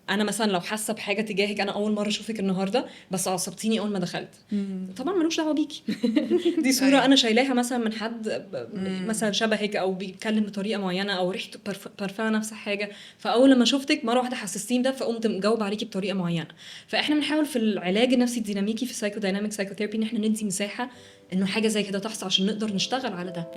انا مثلا لو حاسه بحاجه تجاهك، انا اول مره اشوفك النهارده بس عصبتيني اول ما دخلت، طبعا ملوش دعوه بيكي. دي صوره انا شايلاها مثلا من حد مثلا شبهك او بيتكلم بطريقه معينه او ريحته بارفان نفس حاجه، فاول لما شفتك مره واحده حسستيني ده فقمت مجاوب عليكي بطريقه معينه. فاحنا بنحاول في العلاج النفسي الديناميكي في السايكو دايناميك سايكوثيرابي ان احنا ندي مساحه انه حاجه زي كده تحصل عشان نقدر نشتغل على ده.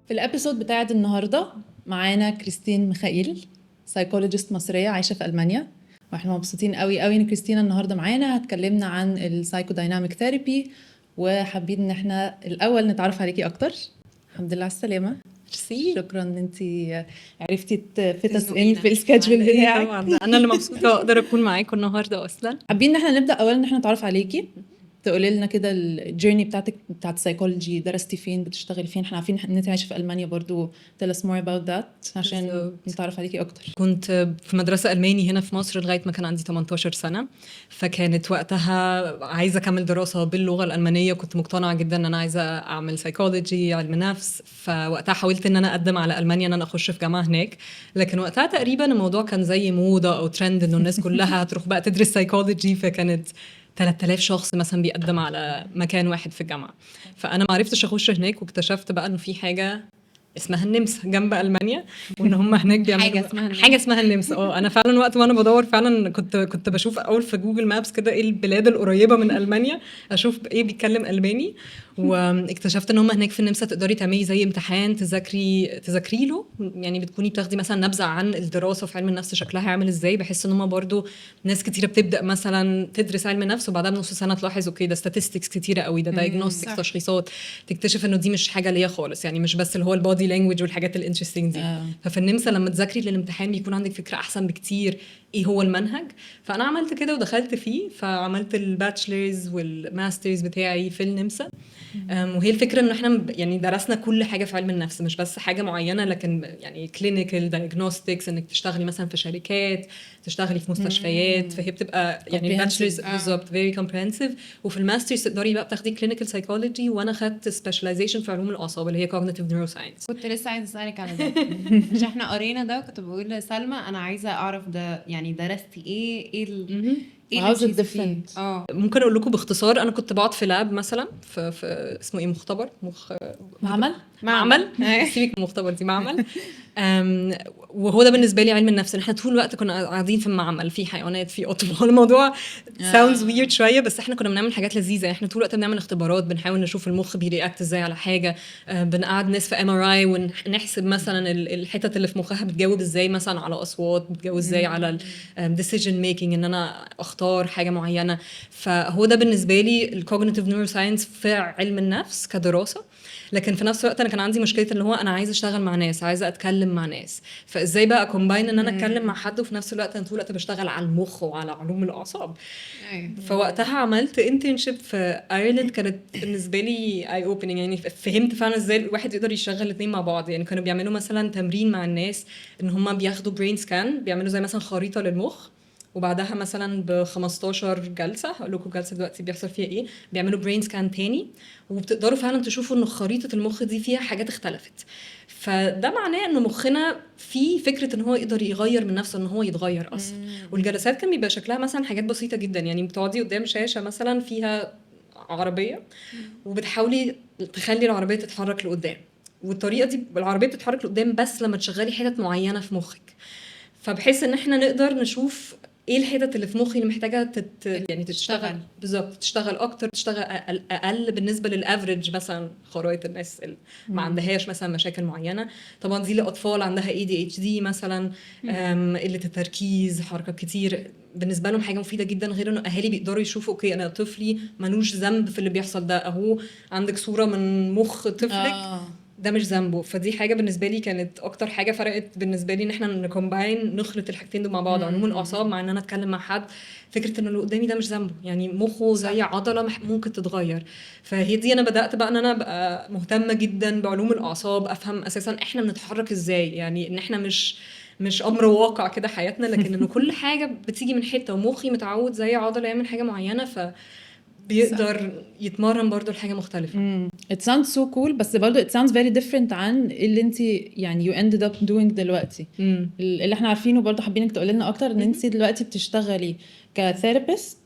في الابيسود بتاعت النهارده معانا كريستين ميخائيل، سايكولوجيست مصريه عايشه في المانيا، واحنا مبسوطين قوي قوي ان كريستينا النهارده معانا هتكلمنا عن السايكو دايناميك ثيرابي، وحابين ان احنا الاول نتعرف عليكي اكتر. الحمد لله على السلامه. ميرسي. شكرا ان انت عرفتي تفيت ان في السكادجول بتاعك. طبعا انا اللي مبسوطه اقدر اكون معاكم النهارده. اصلا حابين ان احنا نبدا اولا ان احنا نتعرف عليكي، تقولي لنا كده الجيرني بتاعتك بتاعت السايكولوجي، درستي فين، بتشتغلي فين؟ احنا عارفين ان انت عايشه في المانيا برضو. tell us more about that عشان بالظبط. نتعرف عليكي اكتر. كنت في مدرسة ألماني هنا في مصر لغاية ما كان عندي 18 سنة، فكانت وقتها عايزة أكمل دراسة باللغة الألمانية. كنت مقتنعة جدا أن أنا عايزة أعمل سايكولوجي، علم نفس. فوقتها حاولت أن أنا أقدم على ألمانيا أن أنا أخش في جامعة هناك، لكن وقتها تقريبا الموضوع كان زي موضة أو ترند أنه الناس كلها هتروح بقى تدرس سايكولوجي، فكانت 3000 شخص مثلا بيقدم على مكان واحد في الجامعة. فأنا ما عرفتش أخش هناك، واكتشفت بقى أنه في حاجة اسمها النمسا جنب ألمانيا، وان هم هناك بيعملوا حاجه اسمها النمسا. انا فعلا وقت وانا بدور فعلا كنت بشوف اول في جوجل مابس كده ايه البلاد القريبه من المانيا، اشوف ايه بيتكلم الماني. واكتشفت ان هم هناك في النمسا تقدري تعملي زي امتحان تذاكري له، يعني بتكوني بتاخدي مثلا نبذه عن الدراسه في علم النفس شكلها عامل ازاي، بحس ان هم برضو ناس كتيره بتبدا مثلا تدرس علم نفس وبعدها بنص سنه تلاحظ اوكي ده statistics كتيره قوي، ده diagnostics تشخيصات، تكتشف انه دي مش حاجه ليا خالص، يعني مش بس اللي هو البودي لانجويج والحاجات الانترستينج دي. ففي النمسا لما تذاكري للامتحان بيكون عندك فكره احسن بكتير ايه هو المنهج. فانا عملت كده ودخلت فيه، فعملت الباتشلرز والماسترز بتاعي في النمسا. وهي الفكره ان احنا يعني درسنا كل حاجه في علم النفس، مش بس حاجه معينه، لكن يعني كلينيكال دايجنوستكس، انك تشتغلي مثلا في شركات، تشتغلي في مستشفيات. فهي بتبقى يعني الباتشلرز بالظبط فيري كومبريهنسيف، وفي الماسترز تقدري بقى بتاخدي كلينيكال سايكولوجي، وانا خدت سبيشاليزيشن في علوم الاعصاب اللي هي كوجنيتيف نيوروساينس. كنت لسه عايزه اسالك على ده عشان احنا قرينا ده، وكنت بقول لسلمى انا عايزه اعرف ده يعني درستي ايه عاوزه الديفرنت. ممكن اقول لكم باختصار. انا كنت بقعد في لاب مثلا في اسمه ايه، مختبر معمل سيبك من المختبر دي، معمل. وهو ده بالنسبه لي علم النفس، احنا طول الوقت كنا قاعدين في المعمل، في حيوانات، في اطفال. الموضوع sounds weird شويه، بس احنا كنا بنعمل حاجات لذيذه. احنا طول الوقت بنعمل اختبارات، بنحاول نشوف المخ بيرياكت ازاي على حاجه. بنقعد ناس في MRI ونحسب مثلا الحتت اللي في مخها بتجاوب ازاي مثلا على اصوات، بتجاوب ازاي على decision making، ان انا اختار حاجه معينه. فهو ده بالنسبه لي الكوجنيتيف نيوروساينس في علم النفس كدراسه. لكن في نفس الوقت انا كان عندي مشكله اللي هو انا عايزه اشتغل مع ناس، عايزه اتكلم مع ناس، فازاي بقى كومباين ان انا اتكلم مع حد وفي نفس الوقت انا طول الوقت بشتغل على المخ وعلى علوم الاعصاب. فوقتها عملت انترنشيب في ايرلند، كانت بالنسبه لي اي اوبننج، يعني فهمت فعلا ازاي الواحد يقدر يشغل الاثنين مع بعض. يعني كانوا بيعملوا مثلا تمرين مع الناس ان هم بياخدوا برين سكان، بيعملوا زي مثلا خريطه للمخ، وبعدها مثلا ب 15 جلسه، هقول لكم الجلسه دلوقتي بيحصل فيها ايه، بيعملوا برين سكان تاني، وبتقدروا فعلا تشوفوا ان خريطه المخ دي فيها حاجات اختلفت. فده معناه ان مخنا في فكره ان هو يقدر يغير من نفسه، ان هو يتغير اصلا. والجلسات كان بيبقى شكلها مثلا حاجات بسيطه جدا، يعني بتقعدي قدام شاشه مثلا فيها عربيه، وبتحاولي تخلي العربيه تتحرك لقدام، والطريقه دي العربيه بتتحرك لقدام بس لما تشغلي حتت معينه في مخك. فبحيث ان احنا نقدر نشوف ايه الحتت اللي في مخي اللي محتاجه يعني تشتغل بالظبط، تشتغل اكتر، تشتغل اقل بالنسبه للافريج مثلا خرائط الناس اللي ما عندهاش مثلا مشاكل معينه. طبعا دي لاطفال عندها ADHD مثلا، قله التركيز، حركات كتير، بالنسبه لهم حاجه مفيده جدا. غير انه اهالي بيقدروا يشوفوا اوكي انا طفلي ملوش ذنب في اللي بيحصل ده، اهو عندك صوره من مخ طفلك ده مش ذنبه. فدي حاجه بالنسبه لي كانت اكتر حاجه فرقت بالنسبه لي، ان احنا نكومباين نخلط الحاجتين دول مع بعض، علوم الاعصاب مع ان انا اتكلم مع حد، فكره ان اللي قدامي ده مش ذنبه، يعني مخه زي عضله ممكن تتغير. فهي دي انا بدات بقى ان انا ابقى مهتمه جدا بعلوم الاعصاب، افهم اساسا احنا بنتحرك ازاي، يعني ان احنا مش امر واقع كده حياتنا، لكن انه كل حاجه بتيجي من حته، ومخي متعود زي عضله يعمل حاجه معينه، بيقدر يتمرن برضو لحاجه مختلفه. It sounds so cool، بس برضو it sounds very different عن اللي انت يعني you ended up doing دلوقتي. اللي احنا عارفينه برضو حابينك تقولي لنا اكتر، ان انت دلوقتي بتشتغلي كثيرابيست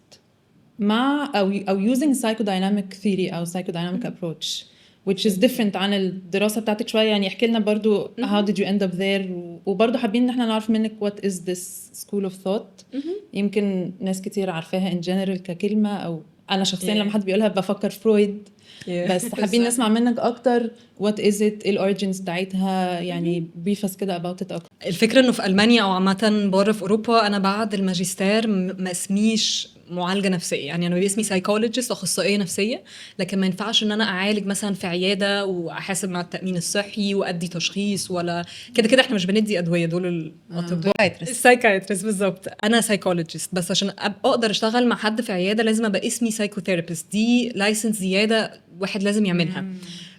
مع او using psychodynamic theory او psychodynamic approach which is different عن الدراسة بتاعتك شوية. يعني احكي لنا برضو how did you end up there، وبرضو حابين ان احنا نعرف منك what is this school of thought. يمكن ناس كتير عارفاها in general ككلمة، او انا شخصيا لما حد بيقولها بفكر فرويد، بس حابين نسمع منك اكتر what is it، ايه الاوريجينز بتاعتها، يعني brief us كده about it اكتر. الفكره انه في المانيا او عامه بره في اوروبا، انا بعد الماجستير ما اسميش معالجه نفسيه، يعني انا باسمي سايكولوجيست، اخصائيه نفسيه، لكن ما ينفعش ان انا اعالج مثلا في عياده واحاسب مع التامين الصحي وادي تشخيص، ولا كده كده احنا مش بندي ادويه، دول الاطباء السايكايترست بالظبط. انا سايكولوجيست، بس عشان اقدر اشتغل مع حد في عياده لازم ابقى اسمي سايكوثيرابيست، دي لايسنس زياده واحد لازم يعملها.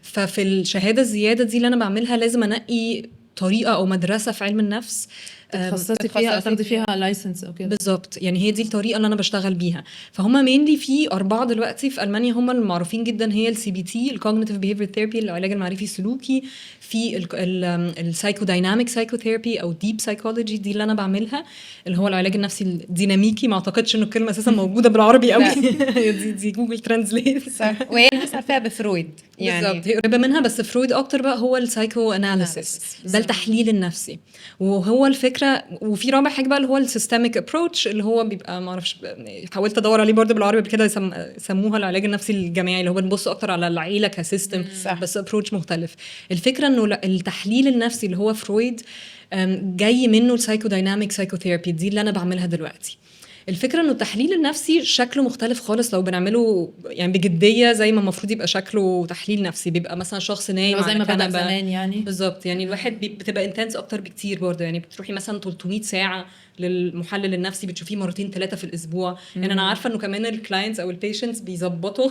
ففي الشهاده الزياده دي اللي انا بعملها لازم انقي طريقه او مدرسه في علم النفس تتخصصي فيها او تاخدي فيها لايسنس او كده. بالظبط، يعني هي دي الطريقه اللي انا بشتغل بيها. فهم مينلي في 4 دلوقتي في المانيا هم المعروفين جدا، هي السي بي تي، الكوجنيتيف بيهيفير ثيرابي، العلاج المعرفي السلوكي، في السايكو دايناميك سايكوثيرابي او ديب سايكولوجي، دي اللي انا بعملها، اللي هو العلاج النفسي الديناميكي. ما اعتقدش انه الكلمه اساسا موجوده بالعربي قوي دي جوجل ترانزليت صح. وهي الناس عارفاها بفرويد يعني بالظبط، هي قريبه منها، بس فرويد اكتر بقى هو السايكو اناليسيس، ده التحليل النفسي. وهو الفكره، وفي رابع حاجه بقى اللي هو السيستميك ابروتش، اللي هو بيبقى ما اعرفش، حاولت ادور عليه برضه بالعربي كده، سموها العلاج النفسي الجماعي، اللي هو بنبص اكتر على العيله كسيستم، بس ابروتش مختلف. الفكره انه التحليل النفسي اللي هو فرويد جاي منه السايكو دايناميك سايكوثيرابي، دي اللي انا بعملها دلوقتي. الفكره انه التحليل النفسي شكله مختلف خالص لو بنعمله يعني بجديه زي ما المفروض يبقى شكله تحليل نفسي. بيبقى مثلا شخص نايم زي ما بدأ زمان يعني بالظبط، يعني الواحد بتبقى انتنس اكتر بكتير برضه، يعني بتروحي مثلا 300 ساعه للمحلل النفسي، بتشوفيه 2-3 في الاسبوع. يعني انا عارفه انه كمان الكلاينتس او البيشنتس بيظبطوا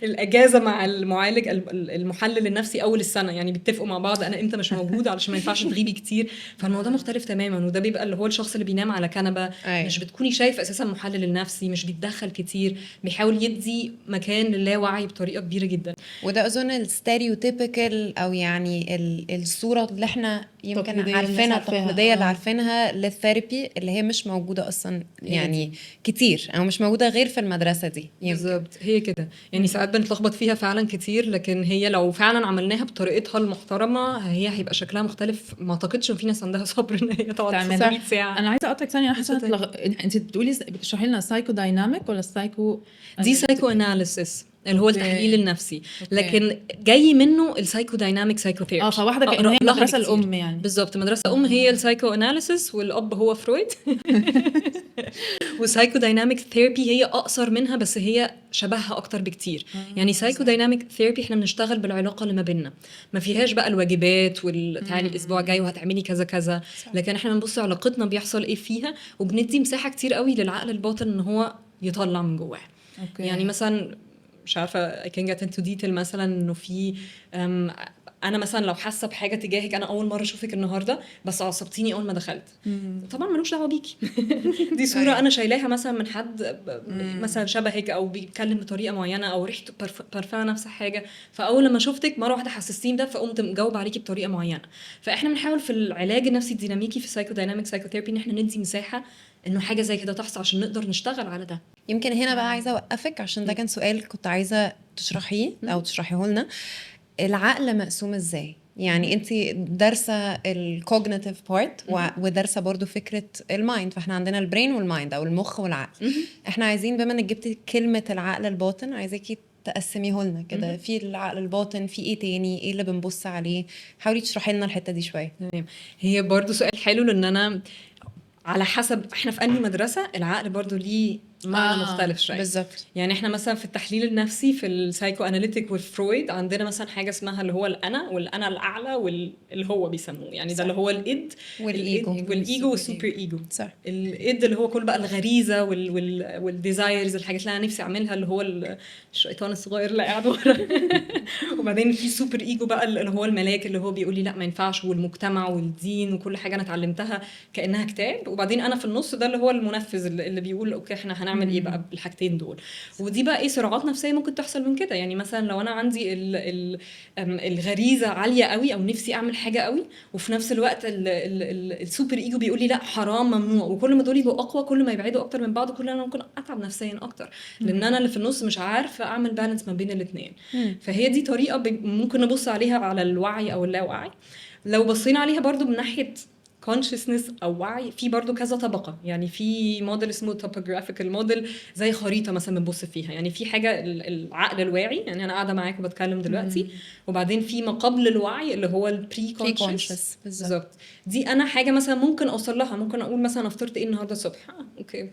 الاجازه مع المعالج المحلل النفسي اول السنه، يعني بيتفقوا مع بعض انا امتى مش موجوده علشان ما ينفعش تغيبي كتير. فالموضوع مختلف تماما، وده بيبقى اللي هو الشخص اللي بينام على كنبه، مش بتكوني شايف اساسا المحلل النفسي، مش بيتدخل كتير، بيحاول يدي مكان للاوعي بطريقه كبيره جدا. وده اظن الستيريوتيبيكال، او يعني الصوره اللي احنا يمكن عارفينها التقليديه اللي عارفينها للثيرابي، اللي هي مش موجوده اصلا يعني كتير، او مش موجوده غير في المدرسه دي. بالظبط، هي كده يعني ساعات بنتلخبط فيها فعلا كتير، لكن هي لو فعلا عملناها بطريقتها المحترمه هي هيبقى شكلها مختلف. ما اعتقدش ان في ناس عندها صبر ان هي تقعد 100 ساعه. انا عايزه اقطعك ثانيه، انا حاسه انت بتقولي بتشرحي لنا سايكو دايناميك ولا سايكو دي سايكو اناليسيس اللي هو التحليل النفسي، لكن جاي منه السايكو دايناميك سايكوثيرابي. فواحده كأنه هي مدرسه الام يعني. بالظبط، مدرسه ام هي السايكو اناليسيس، والاب هو فرويد. والسايكو دايناميك ثيرابي هي اقصر منها، بس هي شبهها اكتر بكتير. يعني سايكو دايناميك ثيرابي احنا بنشتغل بالعلاقه اللي ما بيننا، ما فيهاش بقى الواجبات والتعالي الاسبوع الجاي وهتعملي كذا كذا، لكن احنا بنبص علاقتنا بيحصل ايه فيها، وبندي مساحه كتير قوي للعقل الباطن ان هو يطلع من جواه. يعني مثلا مش عارفه I can get into detail، مثلا انه في انا مثلا لو حاسه بحاجه تجاهك، انا اول مره اشوفك النهارده بس عصبتيني اول ما دخلت، طبعا ملوش دعوه بيكي. دي صوره انا شايلاها مثلا من حد مثلا شبهك، او بيتكلم بطريقه معينه، او ريحته بارفان نفس الحاجه، فاول لما شفتك مره واحده حسستيني ده، فقمت مجاوب عليكي بطريقه معينه. فاحنا بنحاول في العلاج النفسي الديناميكي في السايكو دايناميك سايكوثيرابي ان احنا ندي مساحه انه حاجه زي كده تحصل عشان نقدر نشتغل على ده. يمكن هنا بقى عايزه اوقفك، عشان ده كان سؤال كنت عايزه تشرحيه او تشرحيه لنا. العقل مقسوم ازاي؟ يعني انت دارسه الكوجنيتيف بارت ودارسه برضو فكره المايند، فاحنا عندنا البرين والمايند او المخ والعقل. احنا عايزين بما انك جبتي كلمه العقل الباطن، عايزاكي تقسميه لنا كده، في العقل الباطن في ايه تاني، ايه اللي بنبص عليه؟ حاولي تشرحي لنا الحته دي شويه. هي برضو سؤال حلو، لان انا على حسب احنا في انهي مدرسه، العقل برضو ليه معنى مختلف شويه. بالظبط. يعني احنا مثلا في التحليل النفسي في السايكو اناليتيك والفرويد عندنا مثلا حاجه اسمها اللي هو الانا والانا الاعلى واللي هو بيسموه يعني ده اللي هو الايد والايجو والسوبر ايجو. صح. الايد اللي هو كل بقى الغريزه والديزايرز، الحاجات اللي انا نفسي اعملها، اللي هو الشيطان الصغير اللي قاعد ورا. وبعدين في سوبر ايجو بقى اللي هو الملاك اللي هو بيقول لي لا ما ينفعش، والمجتمع والدين وكل حاجه انا اتعلمتها كانها كتاب. وبعدين انا في النص ده اللي هو المنفذ اللي بيقول اوكي احنا هنعمل ايه بقى بالحاجتين دول. ودي بقى ايه صراعات نفسيه ممكن تحصل من كده. يعني مثلا لو انا عندي الغريزه عاليه قوي او نفسي اعمل حاجه قوي، وفي نفس الوقت السوبر ايجو بيقول لي لا حرام ممنوع، وكل ما دول يبقوا اقوى كل ما يبعدوا اكتر من بعض، كل انا ممكن اتعب نفسيا اكتر لان انا اللي في النص مش عارفه اعمل بالانس ما بين الاثنين. فهي دي طريقه ممكن نبص عليها على الوعي او اللاوعي. لو بصينا عليها برضو من ناحيه consciousness او وعي، في برضو كذا طبقه. يعني في موديل اسمه topographical موديل زي خريطه مثلا بنبص فيها. يعني في حاجه العقل الواعي، يعني انا قاعده معاك وبتكلم دلوقتي، وبعدين في ما قبل الوعي اللي هو البري كونشس. بالظبط. دي انا حاجه مثلا ممكن اوصل لها، ممكن اقول مثلا افطرت ايه النهارده الصبح، اوكي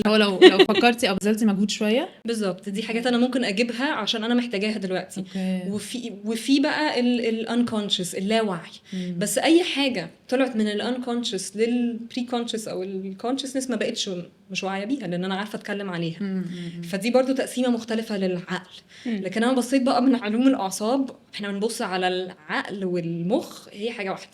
لو فكرتي او بذلتي مجهود شويه. بالظبط. دي حاجات انا ممكن اجيبها عشان انا محتاجاها دلوقتي. وفي بقى الانكونشس اللاوعي. بس اي حاجه طلعت من الانكونشس للبري كونشس او الكونشسنس ما بقتش مش واعيه بيها لان انا عارفه اتكلم عليها. فدي برضو تقسيمه مختلفه للعقل. لكن انا بصيت بقى من علوم الاعصاب، احنا بنبص على العقل والمخ هي حاجه واحده.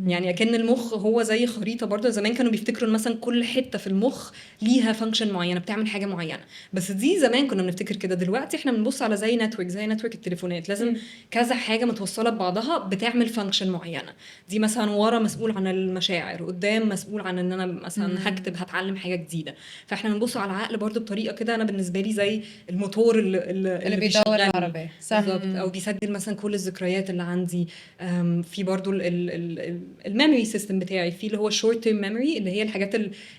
يعني اكن المخ هو زي خريطه برضه. زمان كانوا بيفتكروا مثلا كل حته في المخ ليها فانكشن معينه بتعمل حاجه معينه، بس دي زمان كنا بنفتكر كده. دلوقتي احنا بنبص على زي نتورك التليفونات، لازم كذا حاجه متوصله ببعضها بتعمل فانكشن معينه. دي مثلا ورا مسؤول عن المشاعر، قدام مسؤول عن ان انا مثلا هكتب هتعلم حاجه جديده. فاحنا بنبص على العقل برضه بطريقه كده. انا بالنسبه لي زي الموتور اللي بيدور العربيه. بالظبط. او بيسجل مثلا كل الذكريات اللي عندي. في برضه الميموري سيستم بتاعي، في اللي هو شورت تيرم ميموري اللي هي الحاجات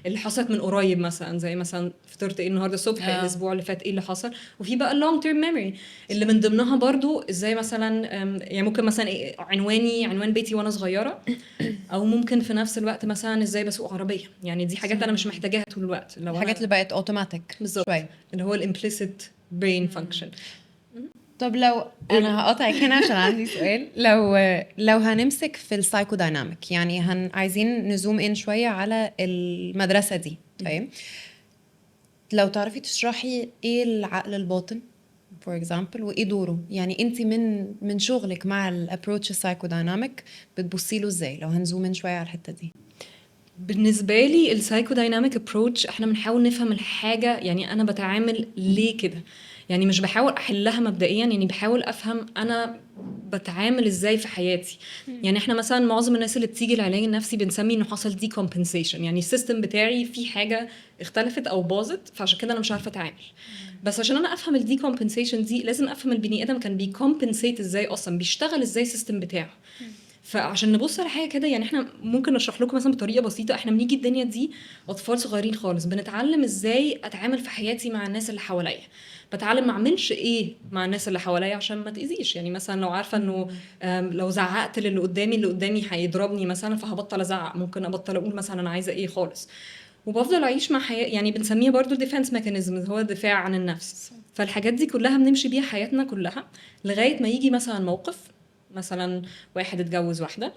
اللي حصلت من قريب، مثلا زي مثلا فطرت ايه النهارده الصبح، الاسبوع اللي فات ايه اللي حصل. وفي بقى اللونج تيرم ميموري اللي من ضمنها برضو ازاي مثلا يعني ممكن مثلا عنوان بيتي وانا صغيره، او ممكن في نفس الوقت مثلا ازاي بسوق عربيه. يعني دي حاجات انا مش محتاجاها طول الوقت. لو الحاجات اللي بقت اوتوماتيك شويه اللي هو الامبليسيت برين فانكشن. طب لو انا هقطعك هنا عشان عندي سؤال. لو هنمسك في السايكو دايناميك، يعني عايزين نزوم ان شويه على المدرسه دي. طيب لو تعرفي تشرحي ايه العقل الباطن فور اكزامبل وايه دوره، يعني انت من شغلك مع الابروتش السايكو دايناميك بتبصي له ازاي؟ لو هنزوم ان شويه على الحته دي. بالنسبه لي السايكو دايناميك ابروتش احنا بنحاول نفهم الحاجه، يعني انا بتعامل ليه كده. يعني مش بحاول احلها مبدئيا، يعني بحاول افهم انا بتعامل ازاي في حياتي. يعني احنا مثلا معظم الناس اللي بتيجي العلاج النفسي بنسمي انه حصل دي كومبنسيشن، يعني السيستم بتاعي في حاجه اختلفت او باظت فعشان كده انا مش عارفه اتعامل. بس عشان انا افهم الدي كومبنسيشن دي لازم افهم البني ادم كان بيكومبنسيت ازاي، اصلا بيشتغل ازاي السيستم بتاعه. فعشان نبص على حاجه كده، يعني احنا ممكن نشرح لكم مثلا بطريقه بسيطه. احنا بنيجي الدنيا دي اطفال صغيرين خالص، بنتعلم ازاي اتعامل في حياتي مع الناس اللي حواليا. بتعلم ما اعملش ايه مع الناس اللي حواليا عشان ما تاذيش. يعني مثلا لو عارفه انه لو زعقت اللي قدامي هيضربني مثلا، فهبطل ازعق. ممكن ابطل اقول مثلا انا عايزه ايه خالص، وبفضل اعيش مع حياه. يعني بنسميها برضو ديفنس ميكانيزم، هو الدفاع عن النفس. فالحاجات دي كلها بنمشي بيها حياتنا كلها لغايه ما يجي مثلا موقف، مثلا واحد اتجوز واحده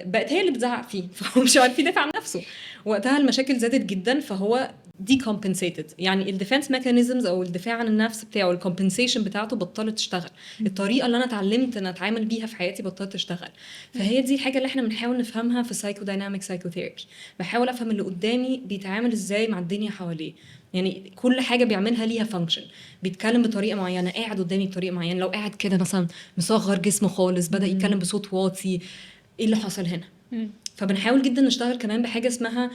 بقت هي اللي بتزعق فيه فهو مش عارف يدافع عن نفسه. وقتها المشاكل زادت جدا، فهو decompensated. يعني الديفنس ميكانيزمز او الدفاع عن النفس بتاعه الكومبنسيشن بتاعته بطلت تشتغل. الطريقه اللي انا اتعلمت ان اتعامل بيها في حياتي بطلت تشتغل. فهي دي الحاجه اللي احنا بنحاول نفهمها في سايكو دايناميك سايكوثيرابي. بحاول افهم اللي قدامي بيتعامل ازاي مع الدنيا حواليه. يعني كل حاجه بيعملها ليها فانكشن. بيتكلم بطريقه معينه، قاعد قدامي بطريقه معينه، لو قاعد كده مثلا مصغر جسمه خالص، بدا يتكلم بصوت واطي، ايه اللي حصل هنا. فبنحاول جدا نشتغل كمان بحاجه اسمها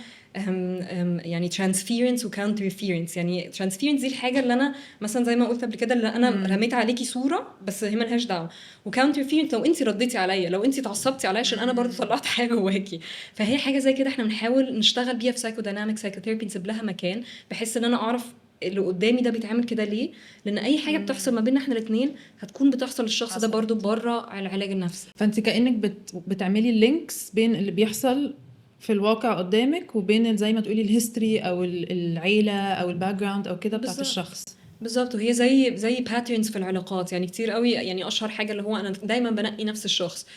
يعني transference و counterference. يعني transference دي الحاجه اللي انا مثلا زي ما قلت قبل كده، اللي انا رميت عليكي صوره بس هي ملهاش دعوه. وcounterference لو انت رديتي عليا، لو انت اتعصبتي عليا عشان انا برضو طلعت حاجه جواكي. فهي حاجه زي كده احنا بنحاول نشتغل بيها في psychodynamic psychotherapy، نسيب لها مكان بحيث ان انا اعرف اللي قدامي ده بيتعامل كده ليه. لان اي حاجه بتحصل ما بيننا احنا الاثنين هتكون بتحصل للشخص ده برضو بره العلاج النفسي. فانت كانك بتعملي اللينكس بين اللي بيحصل في الواقع قدامك وبين زي ما تقولي الهيستوري او العيله او الباك جراوند او كده بتاعت بالظبط. الشخص. بالظبط، وهي زي باترنز في العلاقات، يعني كتير قوي. يعني اشهر حاجه اللي هو انا دايما بنقي نفس الشخص.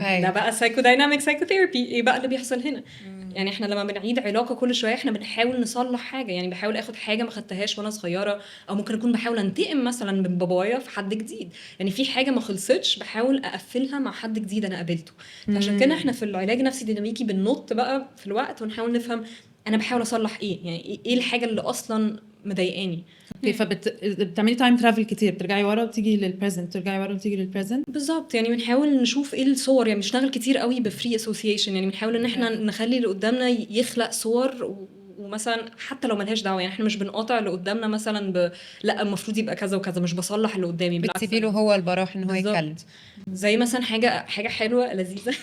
ده بقى سايكو دايناميك سايكوثيرابي. ايه بقى اللي بيحصل هنا؟ يعني احنا لما بنعيد علاقه كل شويه احنا بنحاول نصلح حاجه، يعني بحاول اخد حاجه ما خدتهاش وانا صغيره، او ممكن اكون بحاول انتقم مثلا من بابايا في حد جديد. يعني في حاجه ما خلصتش بحاول اقفلها مع حد جديد انا قابلته. عشان كده احنا في العلاج النفسي الديناميكي بننط بقى في الوقت ونحاول نفهم انا بحاول اصلح ايه، يعني ايه الحاجه اللي اصلا مضايقاني. اوكي، فبتعملي تايم ترافل كتير، بترجعي ورا وتيجي للبريزنت، ترجعي ورا وتيجي للبريزنت. بالظبط، يعني بنحاول نشوف ايه الصور، يعني بنشتغل كتير قوي بفري اسوسيشن، يعني بنحاول ان احنا نخلي اللي قدامنا يخلق صور ومثلا حتى لو ملهاش دعوه، يعني احنا مش بنقاطع اللي قدامنا مثلا لا المفروض يبقى كذا وكذا، مش بصلح اللي قدامي، بالعكس بتسيبي له هو البراح ان هو بالظبط. يتكلم. زي مثلا حاجه حلوه لذيذه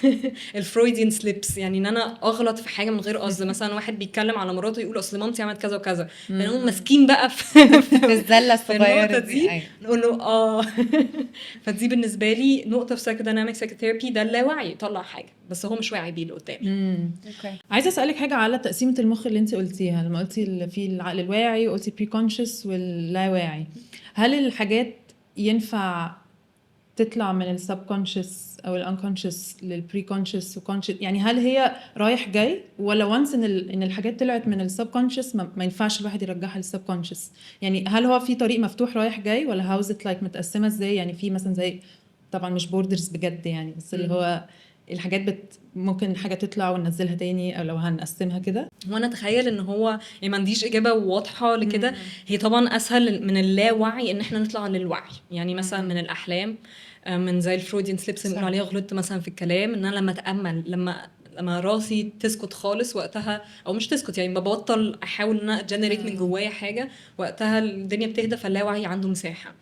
الفرويديان سليبس، يعني ان انا اغلط في حاجه من غير قصد. مثلا واحد بيتكلم على مراته يقول اصل مامتي عملت كذا وكذا، فنقوم ماسكين بقى في الزله في النقطه الصغيره دي أيوة. نقول له فدي بالنسبه لي نقطه في سايكوديناميك سايكوثيرابي، ده اللاوعي يطلع حاجه بس هو مش واعي بيه اللي قدامي. اوكي. عايزه اسالك حاجه على تقسيمه المخ اللي انت قلتيها، لما قلتي في العقل الواعي وقلتي بري كونشس واللاواعي. هل الحاجات ينفع تطلع من السب كونشس او الانكونشس للبري كونشس وكونشس؟ يعني هل هي رايح جاي، ولا وانس ان الحاجات طلعت من السب كونشس ما ينفعش الواحد يرجعها للسب كونشس؟ يعني هل هو في طريق مفتوح رايح جاي، ولا هاوز ات لايك متقسمه ازاي؟ يعني في مثلا زي، طبعا مش بوردرز بجد يعني، بس اللي هو الحاجات ممكن حاجه تطلع وننزلها تاني، او لو هنقسمها كده. وانا اتخيل ان هو يعني ما عنديش اجابه واضحه لكده. هي طبعا اسهل من اللاوعي ان احنا نطلع للوعي، يعني مثلا من الاحلام، من زي الفرويديان سليبس بنقول عليها غلطت مثلا في الكلام، ان انا لما اتامل لما راسي تسكت خالص وقتها، او مش تسكت يعني ببطل احاول ان انا اجنريت من جوايا حاجه، وقتها الدنيا بتهدى، فاللاوعي عنده مساحه.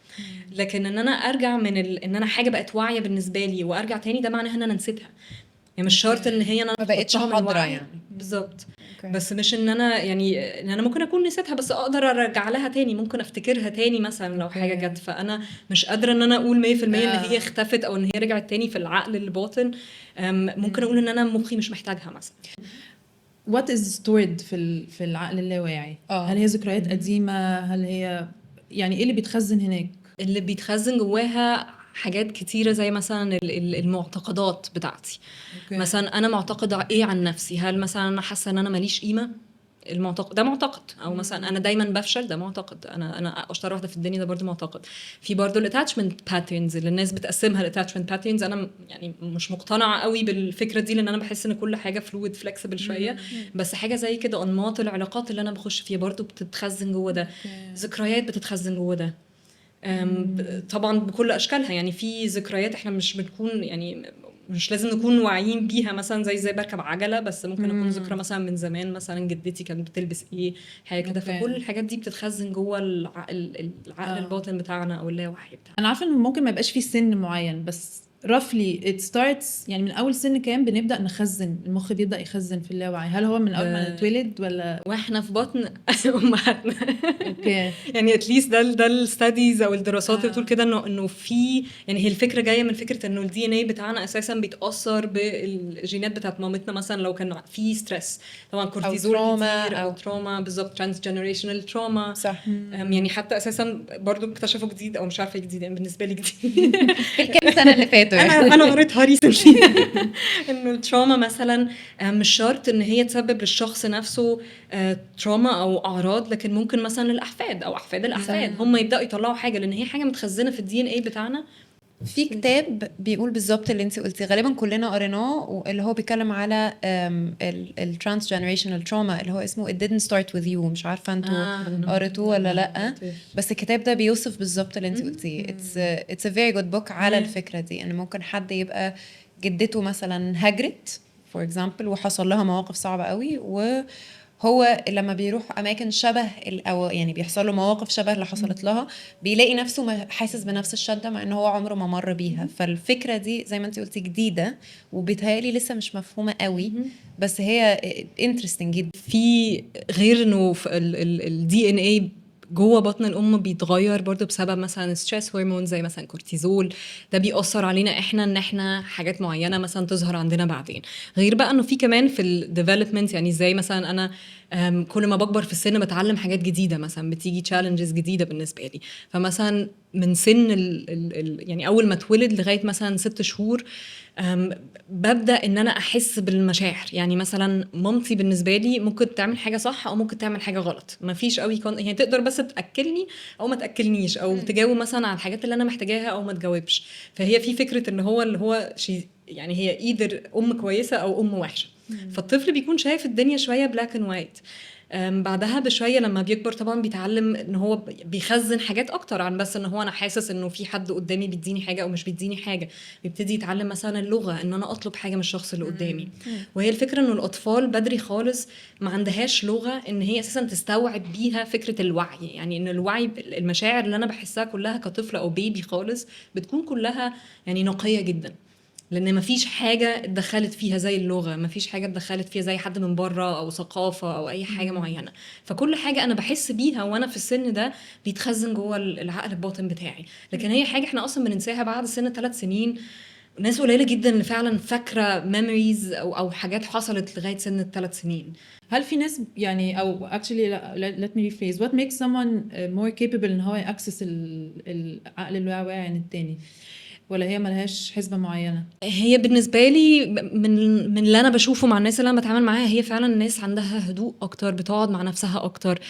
لكن ان انا ارجع من ان انا حاجه بقت واعيه بالنسبه لي وارجع تاني، ده معناه ان انا نسيتها. يعني مش شرط ان هي انا ما بقتش حاضره يعني. بالظبط. بس مش ان انا يعني ان انا ممكن اكون نسيتها بس اقدر ارجع لها تاني، ممكن افتكرها تاني مثلا لو حاجه جت. فانا مش قادره ان انا اقول 100% ان هي اختفت او ان هي رجعت تاني في العقل الباطن. ممكن اقول ان انا مخي مش محتاجها مثلا. what is stored في العقل اللاواعي؟ هل هي ذكريات قديمه؟ هل هي يعني ايه اللي بيتخزن هناك؟ اللي بيتخزن جواها حاجات كتيرة، زي مثلا المعتقدات بتاعتي. مثلا أنا معتقد إيه عن نفسي؟ هل مثلا أنا حاسة أن أنا ماليش قيمة؟ المعتقد ده معتقد. او مثلا انا دايما بفشل، ده معتقد. انا اشطر واحده في الدنيا، ده برضو معتقد. في برضو الاتاتشمنت باترنز اللي الناس بتقسمها الاتاتشمنت باترنز. انا يعني مش مقتنعه قوي بالفكره دي، لان انا بحس ان كل حاجه فلويد فلكسبل شويه. بس حاجه زي كده انماط العلاقات اللي انا بخش فيها برضو بتتخزن جوه ده. ذكريات بتتخزن جوه ده. طبعا بكل اشكالها. يعني في ذكريات احنا مش بنكون يعني مش لازم نكون واعيين بيها، مثلا زي بركب عجله، بس ممكن اكون ذكرى مثلا من زمان، مثلا جدتي كانت بتلبس ايه، حاجه كده. فكل الحاجات دي بتتخزن جوه العقل الباطن بتاعنا او اللاوعي بتاعنا. انا عارفه ان ممكن ما يبقاش فيه سن معين، بس roughly it starts يعني من اول سن كام بنبدا نخزن؟ المخ بيبدا يخزن في اللاوعي. هل هو من اول ما نتولد ولا واحنا في بطن امهاتنا؟ اوكي. يعني اتليست ده الستاديز او الدراسات اللي بتقول كده انه في، يعني هي الفكره جايه من فكره انه الدي ان اي بتاعنا اساسا بيتاثر بالجينات بتاعت مامتنا. مثلا لو كان في ستريس، طبعا كورتيزول كتير او تروما. بالظبط، ترانس جنريشنال تروما. صح. يعني حتى اساسا برضو اكتشفوا جديد، او مش عارفه جديد يعني بالنسبه لي جديد في الكام سنه اللي فاتوا انا قريتها ريسنتلي انه التروما مثلا مش شرط ان هي تسبب للشخص نفسه تروما او اعراض، لكن ممكن مثلا الاحفاد او احفاد الاحفاد هم يبداوا يطلعوا حاجه، لان هي حاجه متخزنه في الدي ان اي بتاعنا. في كتاب بيقول بالظبط اللي انت قلتي، غالبا كلنا قريناه، اللي هو بيتكلم على الترانس جنريشنال تروما، اللي هو اسمه It Didn't Start With You. مش عارفه انتوا قريتوه ولا لا، بس الكتاب ده بيوصف بالظبط اللي انت قلتيه. It's a very good book على الفكره دي، ان ممكن حد يبقى جدته مثلا هاجرت for example وحصل لها مواقف صعبه قوي، هو لما بيروح اماكن شبه او يعني بيحصل له مواقف شبه اللي حصلت لها، بيلاقي نفسه حاسس بنفس الشده مع ان هو عمره ما مر بيها. فالفكره دي زي ما انت قلتي جديده، وبيتهيألي لسه مش مفهومه قوي، بس هي انترستنج جدا. في غير انه الدي ان اي جوه بطن الام بيتغير برضو بسبب مثلا ستريس هرمون زي مثلا كورتيزول. ده بيأثر علينا احنا ان احنا حاجات معينه مثلا تظهر عندنا بعدين. غير بقى انه في كمان في الديفلوبمنت، يعني زي مثلا انا كل ما بكبر في السن بتعلم حاجات جديده، مثلا بتيجي تشالنجز جديده بالنسبه لي. فمثلا من سن يعني اول ما اتولد لغايه مثلا 6 شهور ببدا ان انا احس بالمشاعر. يعني مثلا مامتي بالنسبه لي ممكن تعمل حاجه صح او ممكن تعمل حاجه غلط، ما فيش قوي يعني تقدر بس تاكلني او ما تاكلنيش، او تجاوب مثلا على الحاجات اللي انا محتاجاها او ما تجاوبش. فهي في فكره ان هو اللي هو يعني هي ايدر ام كويسه او ام وحشه. فالطفل بيكون شايف الدنيا شويه بلاك اند وايت. بعدها بشويه لما بيكبر طبعا بيتعلم ان هو بيخزن حاجات اكتر عن بس ان هو انا حاسس انه في حد قدامي بيديني حاجه او مش بيديني حاجه. بيبتدي يتعلم مثلا اللغه، ان انا اطلب حاجه من الشخص اللي قدامي. وهي الفكره انه الاطفال بدري خالص ما عندهاش لغه ان هي اساسا تستوعب بيها فكره الوعي. يعني ان الوعي، المشاعر اللي انا بحسها كلها كطفل او بيبي خالص بتكون كلها يعني نقيه جدا، لان مفيش حاجه اتدخلت فيها زي اللغه، مفيش حاجه اتدخلت فيها زي حد من بره او ثقافه او اي حاجه معينه. فكل حاجه انا بحس بيها وانا في السن ده بيتخزن جوه العقل الباطن بتاعي. لكن هي حاجه احنا اصلا بننساها بعد سن 3 سنين. ناس قليله جدا اللي فعلا فاكره ميموريز او حاجات حصلت لغايه سن 3 سنين. هل في ناس يعني او actually let me rephrase what makes someone more capable ان هو يأكسس العقل اللاواعي عن التاني، ولا هي ملهاش حسبة معينة؟ هي بالنسبه لي من اللي انا بشوفه مع الناس اللي انا بتعامل معاها، هي فعلا الناس عندها هدوء اكتر، بتقعد مع نفسها اكتر.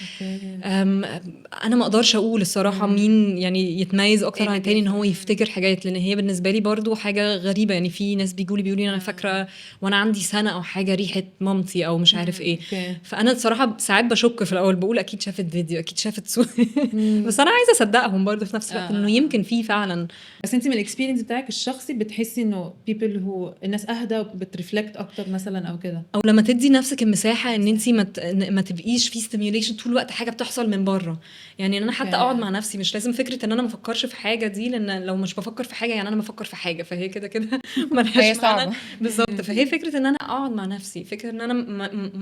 انا ما اقدرش اقول الصراحه مين يعني يتميز اكتر عن التاني ان هو يفتكر حاجات، لان هي بالنسبه لي برضو حاجه غريبه. يعني في ناس بيقولوا لي انا فاكره وانا عندي سنه او حاجه ريحه مامتي او مش عارف ايه. فانا الصراحه ساعات بشك في الاول، بقول اكيد شافت فيديو، اكيد شافت صوره. بس انا عايزه اصدقهم برضو في نفس الوقت انه يمكن في فعلا. بس انت من الاكسبيرينس بتاعك الشخصي بتحسي انه people who الناس اهدى وبترفلكت اكتر مثلا او كده، او لما تدي نفسك المساحه ان انت ما تبقيش في ستيميوليشن طول الوقت حاجه بتحصل من بره. يعني انا حتى اقعد مع نفسي، مش لازم فكره ان انا ما افكرش في حاجه دي، لان لو مش بفكر في حاجه يعني انا بفكر في حاجه، فهي كده كده ملهاش معنى. بالظبط. فهي فكره ان انا اقعد مع نفسي، فكره ان انا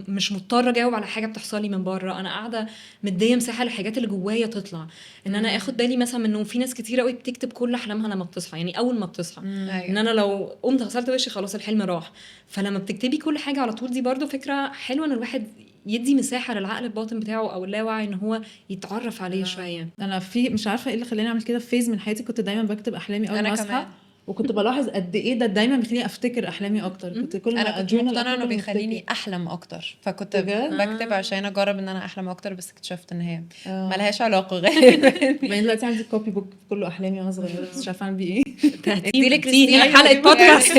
مش مضطره اجاوب على حاجه بتحصل لي من بره، انا قاعده مديه مساحه للحاجات اللي جوايا تطلع. ان انا اخد بالي مثلا انه في ناس كتير قوي بتكتب كل احلامها لما بتصحى، يعني اول ما بتصحى. ان انا لو قمت غسلت وشي خلاص الحلم راح. فلما بتكتبي كل حاجه على طول، دي برضو فكره حلوه ان الواحد يدي مساحه للعقل الباطن بتاعه او اللاوعي ان هو يتعرف عليه شويه. انا في مش عارفه ايه اللي خلاني اعمل كده، في فيز من حياتي كنت دايما بكتب احلامي اول ما اصحى، وكنت بلاحظ قد ايه ده دايما بيخليني افتكر احلامي اكتر. كنت كل ما انا كنت مقتنعه انه بيخليني احلم اكتر، فكنت بكتب عشان اجرب ان انا احلم اكتر، بس اكتشفت ان هي ملهاش علاقه غالبا. بقيت دلوقتي عندي كوبي بوك كله احلامي وانا صغيره، بس مش عارفه اعمل بيه ايه. دي لكريستين حلقه بودكاست.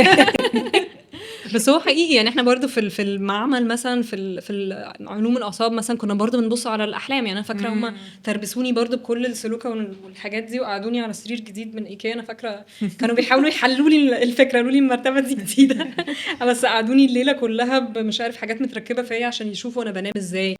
بس هو حقيقي يعني احنا برضو في المعمل مثلا في علوم الاعصاب مثلا كنا برضو بنبص على الاحلام. يعني انا فاكره هم تربسوني برضو بكل السلوكه والحاجات دي وقعدوني على سرير جديد من ايكيا. انا فاكره كانوا بيحاولوا يحلوا لي الفكره، قالوا لي المرتبه دي جديده بس قعدوني الليله كلها مش عارف حاجات متركبه فيا عشان يشوفوا انا بنام ازاي.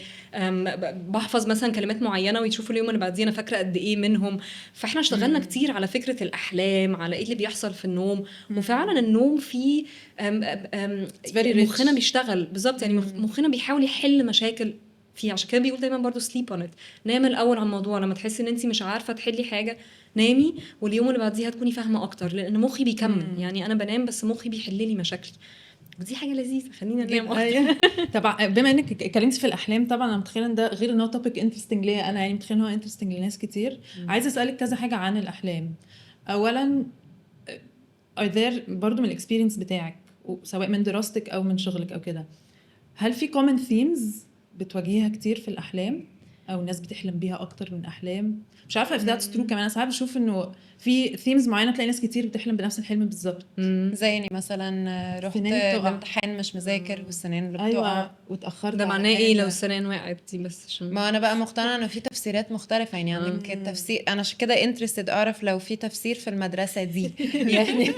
بحفظ مثلا كلمات معينه ويشوفوا اليوم اللي بعديه انا فاكره قد ايه منهم. فاحنا اشتغلنا كتير على فكره الاحلام، على ايه اللي بيحصل في النوم. وفعلا النوم فيه مخنا بيشتغل بالظبط. يعني مخنا بيحاول يحل مشاكل فيه. عشان كده بيقول دايما برضو sleep on it. نام الاول على الموضوع، لما تحسي ان انت مش عارفه تحلي حاجه نامي، واليوم اللي بعديها هتكوني فاهمه اكتر، لان مخي بيكمل. يعني انا بنام بس مخي بيحل لي مشاكلي، ودي حاجه لذيذه. خلينا ننام اكتر. طبعا بما انك اتكلمتي في الاحلام، طبعا انا متخيله ان ده غير ان هو توبيك انترستنج ليا انا، يعني متخيله ان هو انترستنج لناس كتير. عايزه اسالك كذا حاجه عن الاحلام. اولا are there برضو من الاكسبيرينس بتاعك سواء من دراستك او من شغلك او كده، هل في common themes بتواجهها كتير في الاحلام او الناس بتحلم بيها اكتر من احلام؟ مش عارفه if that's true. كمان انا ساعات بشوف انه في themes معينه تلاقي ناس كتير بتحلم بنفس الحلم بالظبط. زي اني مثلا رحت الامتحان مش مذاكر والسنين اللي بتقع واتاخرت. ده معناه ايه لو السنين وقعت دي؟ بس عشان ما انا بقى مقتنعه انه في تفسيرات مختلفه. يعني يمكن تفسير، انا عشان كده انترستد اعرف لو في تفسير في المدرسه دي يعني